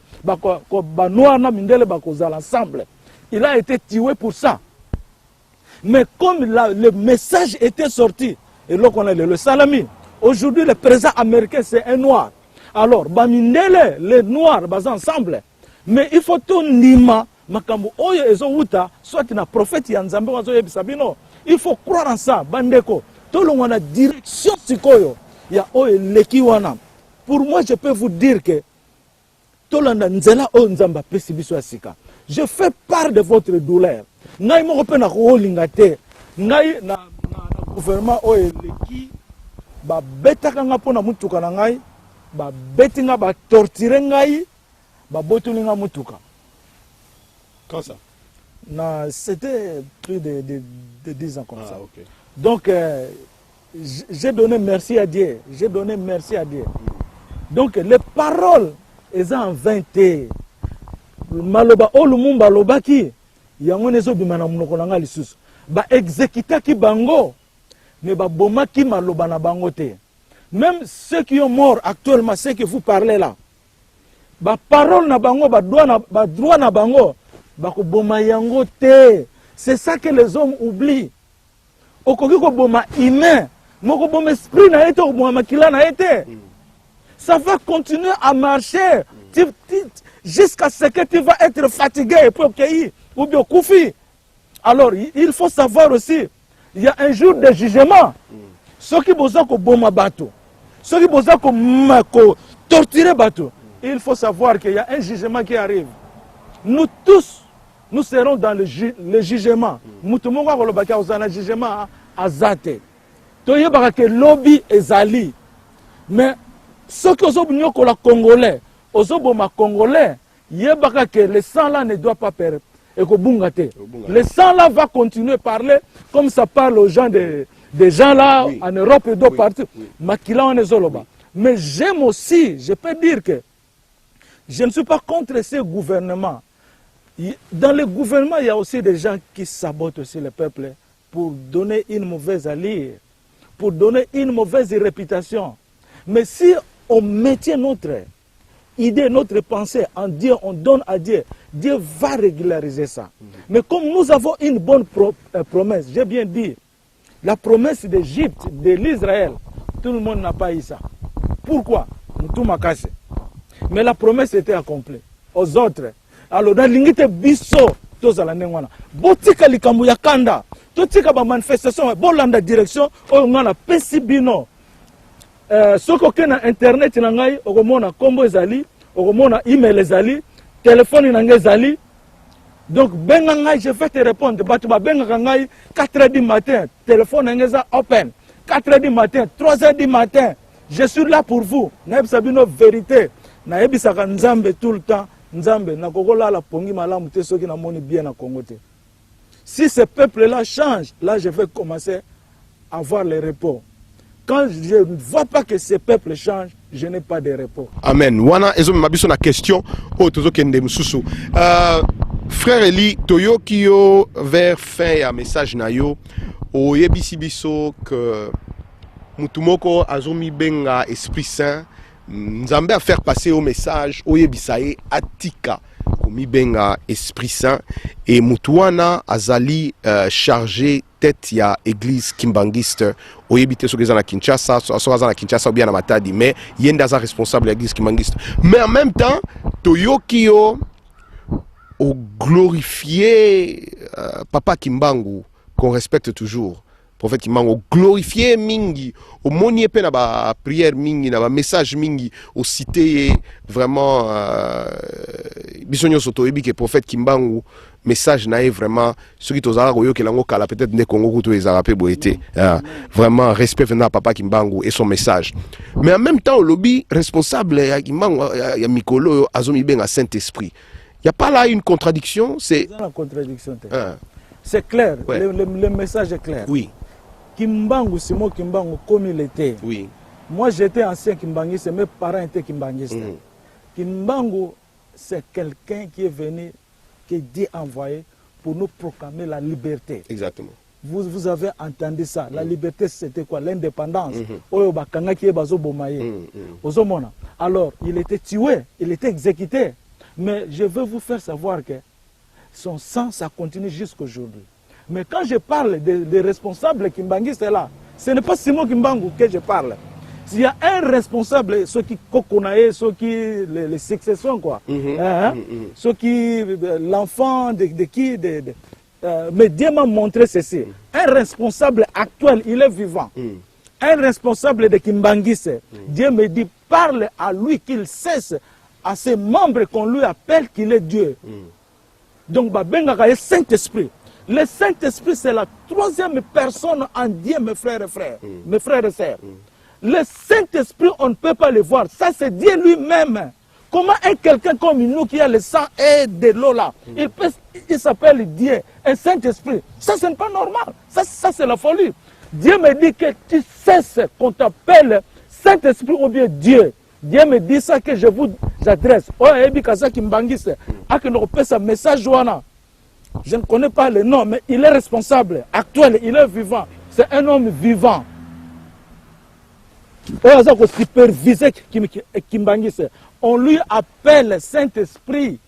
ensemble, il a été tué pour ça. Mais comme le message était sorti, et là on a le salami, aujourd'hui le président américain c'est un noir. Alors, Bamindele, les noirs, ensemble. Mais il faut tout nima, makambo oyo ezouta, soit na prophète yanzambe wazo yebisabino. Il faut croire en ça, bandeko. Tout le monde a direction sikoyo. Ya oyo leki wana. Pour moi, je peux vous dire que tout le monde nzela o nzamba pesi biso asika. Je fais part de votre douleur. Ngai mo pe na ko lingate. Ngai na gouvernement oyo leki ba betaka nga pona mutuka na ngai. Ba betinga ba torturer ngai ba botulinga mutuka. Quand ça? C'était plus de 10 ans comme ça. Okay. Donc j'ai donné merci à Dieu. J'ai donné merci à Dieu. Donc les paroles elles ont inventé. Maloba olumumba lobaki yango nezo bimana munoko nanga lisusu. Ba exécuta ki bango mais ba bomaki maloba na bango te. Même ceux qui sont morts actuellement, ceux que vous parlez là, ba parole na bango, ba droit na bango, ba ko boma yango te. C'est ça que les hommes oublient. Okoki ko boma humain, moko boma esprit na ete, boma makila na ete. Ça va continuer à marcher jusqu'à ce que tu vas être fatigué pour qu'il ou bien koufi. Alors il faut savoir aussi, il y a un jour de jugement. Ceux qui besoin ko boma bateau. Ceux qui besoin qu'on torturer bateau, il faut savoir qu'il y a un jugement qui arrive. Nous tous, nous serons dans le jugement. Nous tous, nous serons dans le jugement à Zate. Toye barake lobby ezali. Mais ceux qui sont venus au Congolais, aux Congolais, que le sang là ne doit pas perdre. Le sang là va continuer à parler comme ça parle aux gens des gens là oui. En Europe et d'autres partout. Oui. Mais j'aime aussi, je peux dire que je ne suis pas contre ces gouvernements. Dans le gouvernement, il y a aussi des gens qui sabotent aussi le peuple pour donner une mauvaise allure, pour donner une mauvaise réputation. Mais si on mettait notre idée, notre pensée en Dieu, on donne à Dieu, Dieu va régulariser ça. Mais comme nous avons une bonne promesse, j'ai bien dit, la promesse d'Égypte, de l'Israël, tout le monde n'a pas eu ça. Pourquoi? Tout m'a cassé. Mais la promesse était accomplie. Aux autres. Alors, dans l'ingité biso, tous à la nengwana. Botika likambu ya kanda. Totika ba manifestation, bolanda direction, on a pesibino. Soko ke na internet na ngai, okomona kombo ezali, okomona email ezali, téléphone na ngai ezali. Donc, je vais te répondre. 4 h du matin, téléphone est open. 4 h du matin, 3 h du matin. Je suis là pour vous. Naebisabino vérité. Naebisaka nzambe tout le temps. Nzambe, na kokola la pongi malamu te soki na moni bien na Congo te. Si ce peuple-là change, là je vais commencer à avoir le repos. Quand je ne vois pas que ce peuple change, je n'ai pas de repos. Amen. Wana ezo mabiso na question o tozo kende mususu. Frère Eli, toyo kiyo vers fin ya message na yo o yebisi biso que mutumoko azomi benga Esprit Saint nzambe a faire passer au message o yebisaye atika komi benga Esprit Saint et mutuana azali chargé tête ya église kimbangiste oyebite soki na Kinshasa so na Kinshasa ou bien na Matadi mais yenda za responsable de l'église kimbangiste mais en même temps toyoki yo au glorifier Papa Kimbangu qu'on respecte toujours prophète Kimbangu glorifier mingi au monier pe na ba prière mingi na ba message mingi au cité vraiment bisonyo soto ebi que prophète Kimbangu message nae vraiment ce qui tozara koyo ke lango kala peut-être ne Congo kuto ezara pe boete vraiment respect venant papa Kimbangu et son message mais en même temps au lobby responsable ya Kimbangu ya mikolo azomi benga Saint-Esprit. Il y a pas là une contradiction, c'est la contradiction. C'est clair, ouais. Le message est clair. Oui. Kimbangu, Simon Kimbangu, comme il était. Oui. Moi, j'étais ancien Kimbanguiste, mes parents étaient Kimbanguistes. Kimbangu, c'est quelqu'un qui est venu, que Dieu a envoyé pour nous proclamer la liberté. Exactement. Vous avez entendu ça. La liberté, c'était quoi? L'indépendance. Alors, il était tué, il était exécuté. Mais je veux vous faire savoir que son sang, ça continue jusqu'aujourd'hui. Mais quand je parle des responsables kimbanguistes là, ce n'est pas Simon Kimbangu que je parle. S'il y a un responsable, ceux qui coconaient, ceux qui, les successeurs, quoi. Ceux qui, l'enfant de qui, mais Dieu m'a montré ceci. Un responsable actuel, il est vivant. Un responsable de Kimbanguiste, Dieu me dit, parle à lui qu'il cesse à ses membres qu'on lui appelle qu'il est Dieu. Donc, le Saint-Esprit. Le Saint-Esprit, c'est la troisième personne en Dieu, mes frères et frères, mes frères et sœurs. Le Saint-Esprit, on ne peut pas le voir. Ça, c'est Dieu lui-même. Comment est quelqu'un comme nous qui a le sang et de l'eau là, il s'appelle Dieu, un Saint-Esprit. Ça, ce n'est pas normal. Ça c'est la folie. Dieu me dit que tu cesses qu'on t'appelle Saint-Esprit ou bien Dieu. Dieu me dit ça que je vous adresse. Je ne connais pas le nom, mais il est responsable, actuel, il est vivant. C'est un homme vivant. On lui appelle Saint-Esprit.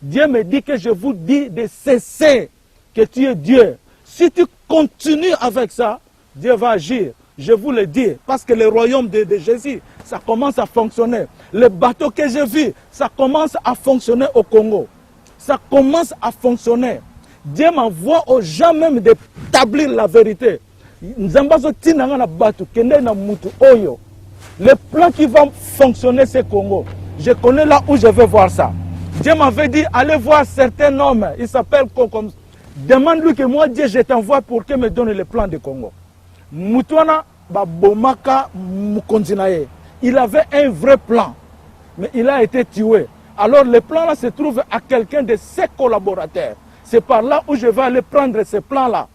Dieu me dit que je vous dis de cesser que tu es Dieu. Si tu continues avec ça, Dieu va agir. Je vous le dis, parce que le royaume de Jésus, ça commence à fonctionner. Le bateau que j'ai vu, ça commence à fonctionner au Congo. Ça commence à fonctionner. Dieu m'envoie aux gens même d'établir la vérité. Le plan qui va fonctionner, c'est Congo. Je connais là où je vais voir ça. Dieu m'avait dit, allez voir certains hommes. Il s'appelle comme... Demande-lui que moi, Dieu, je t'envoie pour qu'il me donne le plan de Congo. Moutouana, Bomaka, Mukondinaye. Il avait un vrai plan, mais il a été tué. Alors le plan là se trouve à quelqu'un de ses collaborateurs. C'est par là où je vais aller prendre ce plan-là.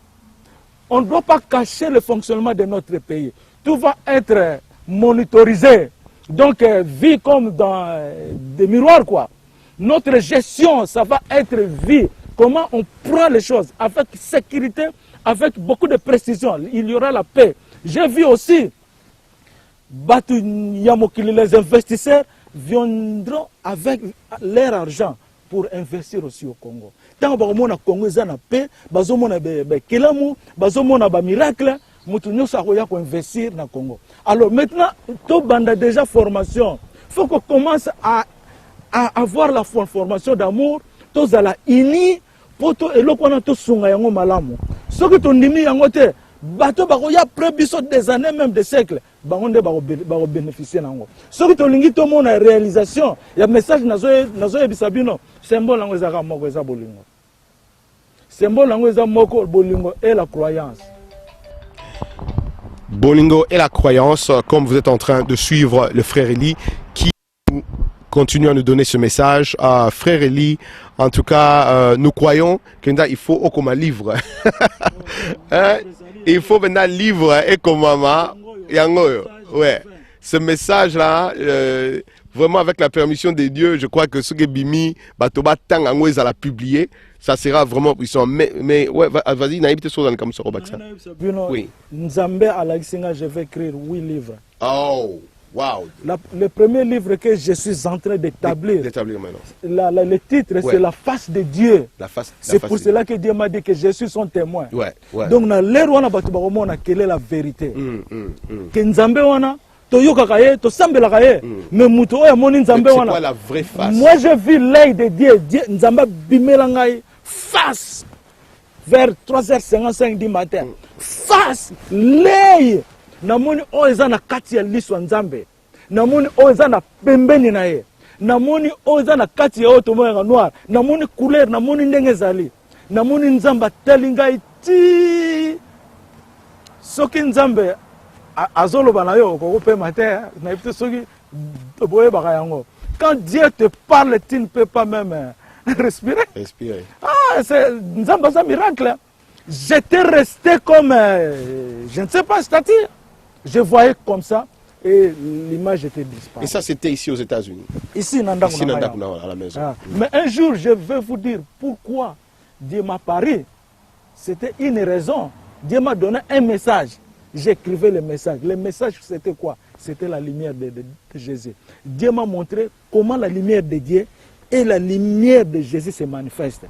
On ne doit pas cacher le fonctionnement de notre pays. Tout va être monitorisé. Donc, vu comme dans des miroirs, quoi. Notre gestion, ça va être vu. Comment on prend les choses avec sécurité, avec beaucoup de précision. Il y aura la paix. J'ai vu aussi, les investisseurs viendront avec leur argent pour investir aussi au Congo. Tant que le Congo est en paix, il y a des miracles, investir dans le Congo. Alors maintenant, tout le monde a déjà formation. Il faut qu'on commence à avoir la formation d'amour, tous à la unis, pour tout et l'autre on a tout sunga yango malamu. Ce que tu ndimi yango te, bateau bako ya prébiso des années même des siècles, bangonde bako bénéficier nango. Ce que tu lingi to mona réalisation, ya message nazo ebisabino, symbole yango ezaka moko eza bolingo. Symbole yango eza moko bolingo et la croyance. Bolingo et la croyance, comme vous êtes en train de suivre le frère Eli qui continue à nous donner ce message. Frère Eli, en tout cas, nous croyons qu'il faut au comme un livre. Il faut maintenant livre et comme maman. Ouais. Ce message-là, vraiment avec la permission de Dieu, je crois que ce que Bimi, Batoba Tang Angouez a publié, ça sera vraiment puissant. Mais ouais, vas-y, Naïb, tu es sur comme ça. Oui. Nzambe Alexinga, je vais écrire 8 livres. Oh, wow. Le premier livre que je suis en train d'établir maintenant. Le titre, ouais, c'est La face de Dieu. C'est pour cela que Dieu m'a dit que je suis son témoin. Ouais, ouais. Donc, dans l'ère où on a quelle est la vérité. Que Nzambe wana, toyoka ye, to sambela ye, mais muto ya moni Nzambe wana. C'est quoi la vraie face? Moi, je vis l'œil de Dieu. Nzambe bimelangai face. vers 3h55 du matin. Face, l'œil, namoni oza na kati ya liswa nzambe. Namoni oza na pembeni na ye. Namoni oza na kati ya oto moya noir. Namoni couleur, namoni ndenge zali. Namoni nzamba telinga iti. Soki nzambe azoloba na yo ko pe matin na ipte soki boye baka yango. Quand Dieu te parle, tu ne peux pas même respirer. Respirer. Ah, c'est un miracle. J'étais resté comme, je ne sais pas, c'est-à-dire, je voyais comme ça et l'image était disparue. Et ça, c'était ici aux États-Unis. Ici, Ici, à la maison. Ah. Mais un jour, je vais vous dire pourquoi Dieu m'a parlé. C'était une raison. Dieu m'a donné un message. J'écrivais le message. Le message, c'était quoi? C'était la lumière de Jésus. Dieu m'a montré comment la lumière de Dieu et la lumière de Jésus se manifestent.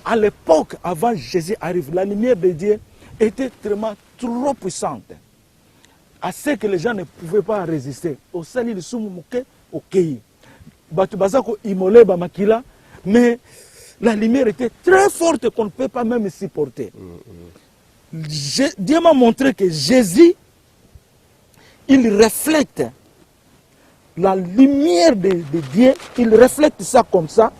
À l'époque, avant Jésus arrive, la lumière de Dieu était vraiment trop puissante. À ce que les gens ne pouvaient pas résister. Au sali le soumouke, au kei. Batubazako imolé bamakila, mais la lumière était très forte qu'on ne peut pas même supporter. Dieu m'a montré que Jésus, il reflète la lumière de Dieu, il reflète ça comme ça.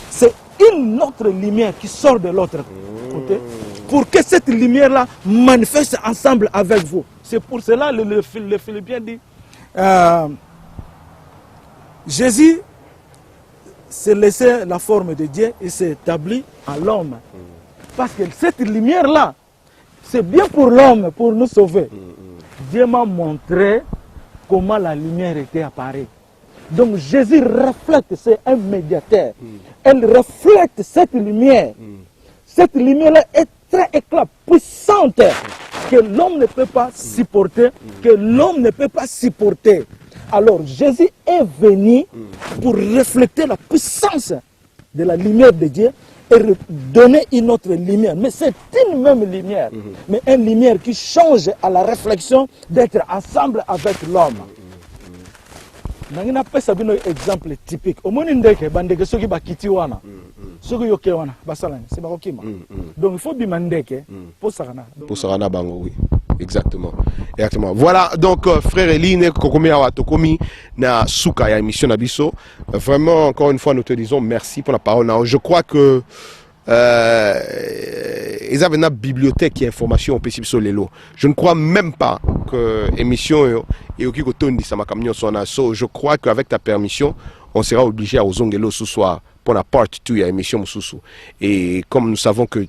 C'est une autre lumière qui sort de l'autre côté pour que cette lumière-là manifeste ensemble avec vous. C'est pour cela que le Philippiens dit Jésus s'est laissé la forme de Dieu et s'est établi à l'homme. Parce que cette lumière-là, c'est bien pour l'homme, pour nous sauver. Dieu m'a montré comment la lumière était apparue. Donc Jésus reflète, c'est un médiateur. Elle reflète cette lumière. Cette lumière-là est très éclat, puissante, que l'homme ne peut pas supporter, que l'homme ne peut pas supporter. Alors Jésus est venu pour refléter la puissance de la lumière de Dieu et donner une autre lumière. Mais c'est une même lumière, mais une lumière qui change à la réflexion d'être ensemble avec l'homme. Nangina pesa bino exemple typique. Omoni ndeke bandeke soki bakiti wana. Soki yoke wana basalani, c'est bakokima. Donc il faut bimandeke pour sarana. Pour sarana bango oui. Exactement. Exactement. Voilà, donc frère Eline kokomi awa tokomi na suka ya émission na biso. Vraiment encore une fois nous te disons merci pour la parole. Je crois que ils avaient une bibliothèque et information possible sur les lots. Je ne crois même pas que l'émission et au Kikotondi ça m'a camion son assaut. Je crois qu'avec ta permission, on sera obligé à Ozongelo ce soir pour la part 2 à l'émission Moussoussou. Et comme nous savons que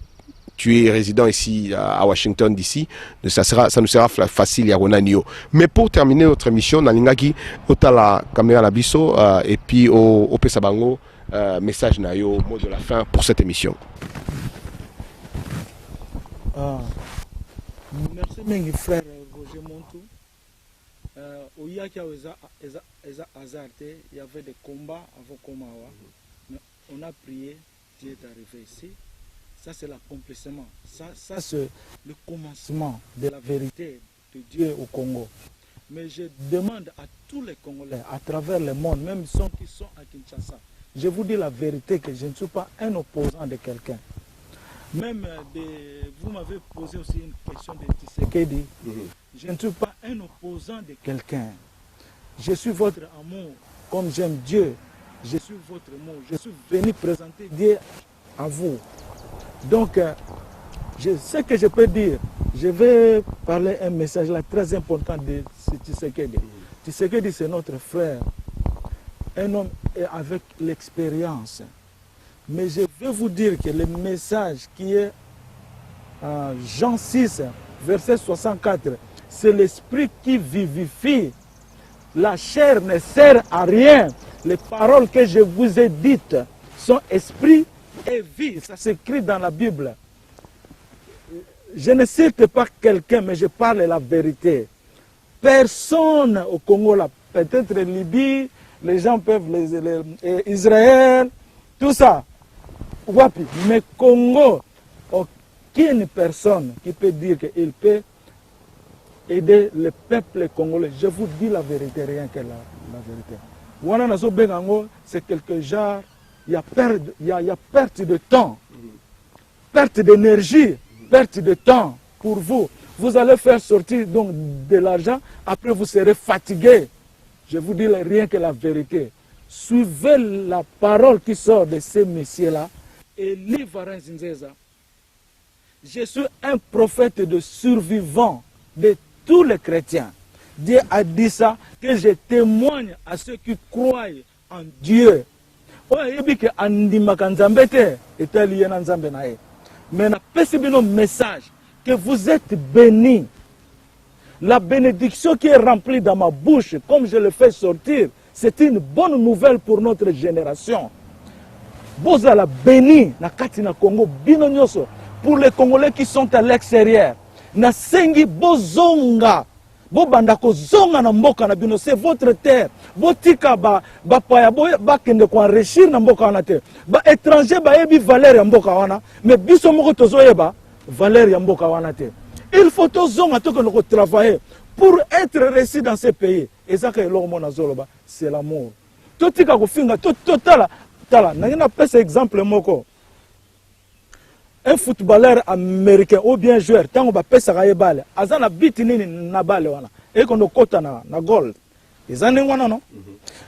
tu es résident ici à Washington DC, ça nous sera facile à Ronanio. Mais pour terminer notre émission, Nalingaki, Otala Caméra Labiso et puis au Pesabango. Message nayo, mot de la fin pour cette émission. Merci mengi frère Roger Montou. Au Yakia il y avait des combats avant Komawa. Mais on a prié, Dieu est arrivé ici. Ça c'est l'accomplissement. Ça c'est le commencement de la vérité de Dieu au Congo. Mais je demande à tous les Congolais à travers le monde, même ceux qui sont à Kinshasa, je vous dis la vérité que je ne suis pas un opposant de quelqu'un. Même vous m'avez posé aussi une question de Tshisekedi. Je ne suis pas un opposant de quelqu'un. Je suis votre amour, comme j'aime Dieu. Je suis votre amour. Je suis venu présenter Dieu à vous. Donc, ce que je peux dire, je vais parler un message là très important de Tshisekedi. Tshisekedi, c'est notre frère. Un homme avec l'expérience. Mais je vais vous dire que le message qui est Jean 6, verset 64, c'est l'esprit qui vivifie. La chair ne sert à rien. Les paroles que je vous ai dites sont esprit et vie. Ça s'écrit dans la Bible. Je ne cite pas quelqu'un, mais je parle la vérité. Personne au Congo, là, peut-être Libye, les gens peuvent, Israël, tout ça. Wapi. Mais Congo, aucune personne qui peut dire qu'il peut aider le peuple congolais. Je vous dis la vérité, rien que la vérité. Wana naso bengango, c'est quelque genre, il y a perte de temps. perte d'énergie, perte de temps pour vous. Vous allez faire sortir donc de l'argent, après vous serez fatigué. Je vous dis rien que la vérité. Suivez la parole qui sort de ces messieurs-là. Et Livarin Zinzeza, je suis un prophète de survivant de tous les chrétiens. Dieu a dit ça, que je témoigne à ceux qui croient en Dieu. Mais un message que vous êtes bénis. La bénédiction qui est remplie dans ma bouche, comme je le fais sortir, c'est une bonne nouvelle pour notre génération. Bozala béni na katina Congo bino nyoso. Pour les Congolais qui sont à l'extérieur, na sengi bozonga, bo bandako zonga na mboka na bino, c'est votre terre. Botika ba paya ba kende ko enrichir na mboka wana te. Ba étranger ba yebi valeur ya mboka wana, mais biso moko tozoyeba valeur ya mboka wana te. Il faut tozonga to que nous travailler pour être réussi dans ces pays. Et ça que l'homme zoloba, c'est l'amour. Totika ko finga totala tala, na pesa exemple moko. Un footballeur américain ou bien joueur, tant on va pesa kaye balle, azana biti nini na balle wana. Et qu'on kota na goal. Ezane wana non.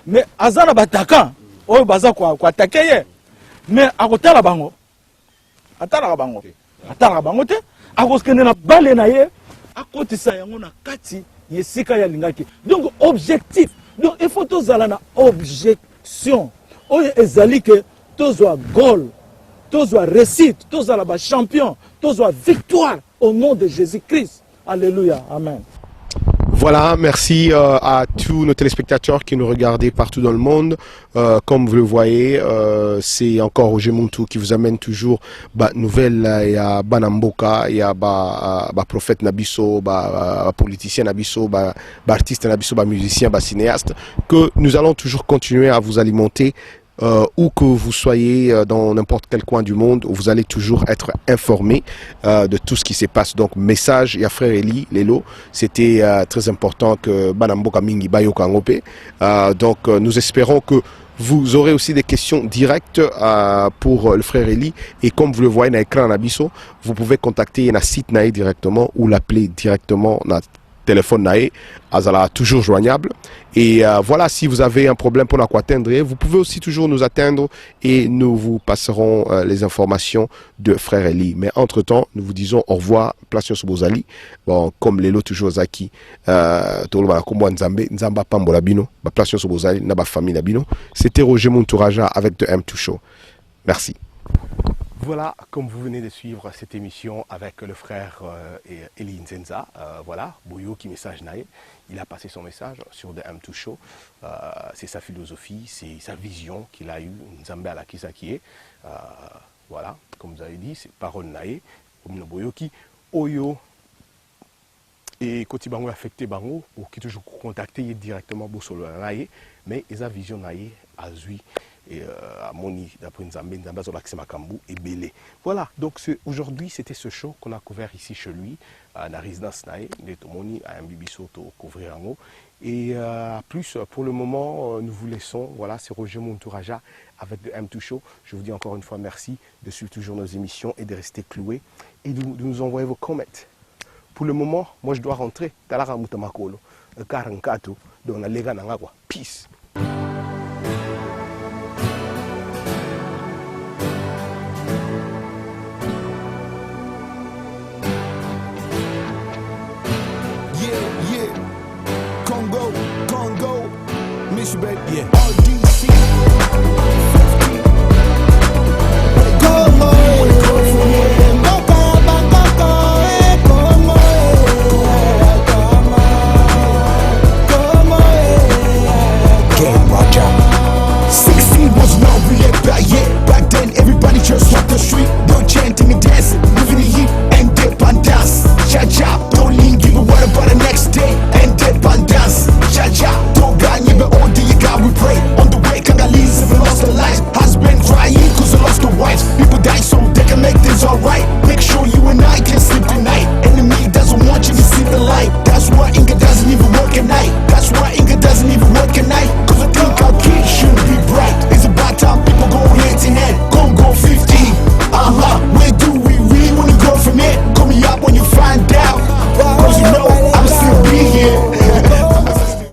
Mais azana bataka, o baza kwa attaquer ye. Mais akotala bango. Atala bango. Atala bango te. Akoskene na balle na ye, akotisa yango na kati yesika ya lingaki. Donc objectif. Donc il faut tozala na objection. Oye ezali que tozwa goal. Tozwa réussite, tozwa la champion, tozwa victoire au nom de Jésus-Christ. Alléluia. Amen. Voilà, merci à tous nos téléspectateurs qui nous regardent partout dans le monde. Comme vous le voyez, c'est encore Roger Muntu qui vous amène toujours nouvelles. Il y a Banamboka, il y a prophète Nabiso, politicien Nabiso, artiste Nabiso, musicien, cinéaste, que nous allons toujours continuer à vous alimenter. Où que vous soyez dans n'importe quel coin du monde, vous allez toujours être informé de tout ce qui se passe. Donc message, il y a frère Eli, Lelo, c'était très important que Banamboka Mingi Bayoka Ngope. Donc nous espérons que vous aurez aussi des questions directes pour le frère Eli. Et comme vous le voyez dans l'écran Nabiso, vous pouvez contacter un site Nae directement ou l'appeler directement dans téléphone Nae, Azala toujours joignable. Et voilà, si vous avez un problème pour nous atteindre, vous pouvez aussi toujours nous atteindre et nous vous passerons les informations de frère Eli. Mais entre-temps, nous vous disons au revoir, Plation Sobozali. Bon, comme Lelo toujours Zaki, Nzamba Pambola Bino, Plation Sobozali, Naba Famille Bino. C'était Roger Mountouraja avec The M2 Show. Merci. Voilà, comme vous venez de suivre cette émission avec le frère Eli Nzenza, voilà, Boyo qui message naïe, il a passé son message sur The M2 Show, c'est sa philosophie, c'est sa vision qu'il a eue, Nzambe à la Kisakie, voilà, comme vous avez dit, c'est parole naïe, Boyo qui, Oyo, et quand il a affecté Bango, ou qui toujours contacté directement Bosolo naïe, mais sa vision naïe a zui. Et à Moni, d'après Nzambe, Nzambe sur Makambu et Belé. Voilà, donc aujourd'hui c'était ce show qu'on a couvert ici chez lui, à la résidence Nae, de Moni, à Mbibiso, au couvrir en haut. Et plus, pour le moment, nous vous laissons. Voilà, c'est Roger Mountouraja avec le M2 Show. Je vous dis encore une fois merci de suivre toujours nos émissions et de rester cloués et de nous envoyer vos comments. Pour le moment, moi je dois rentrer. Talara Mutamakolo, Karankato, dans la Lega Nangagwa. Peace. Yeah. RDC. Back then, everybody just walked the street. No chanting and dancing, living the heat and dip and dance. Cha cha, don't even give a what about the next day and dip and dance. Cha cha, don't God, you be all you got, we pray. On the way, Congolese have lost their lives. Has been crying cause they lost their wives. People die so they can make things alright. Make sure you and I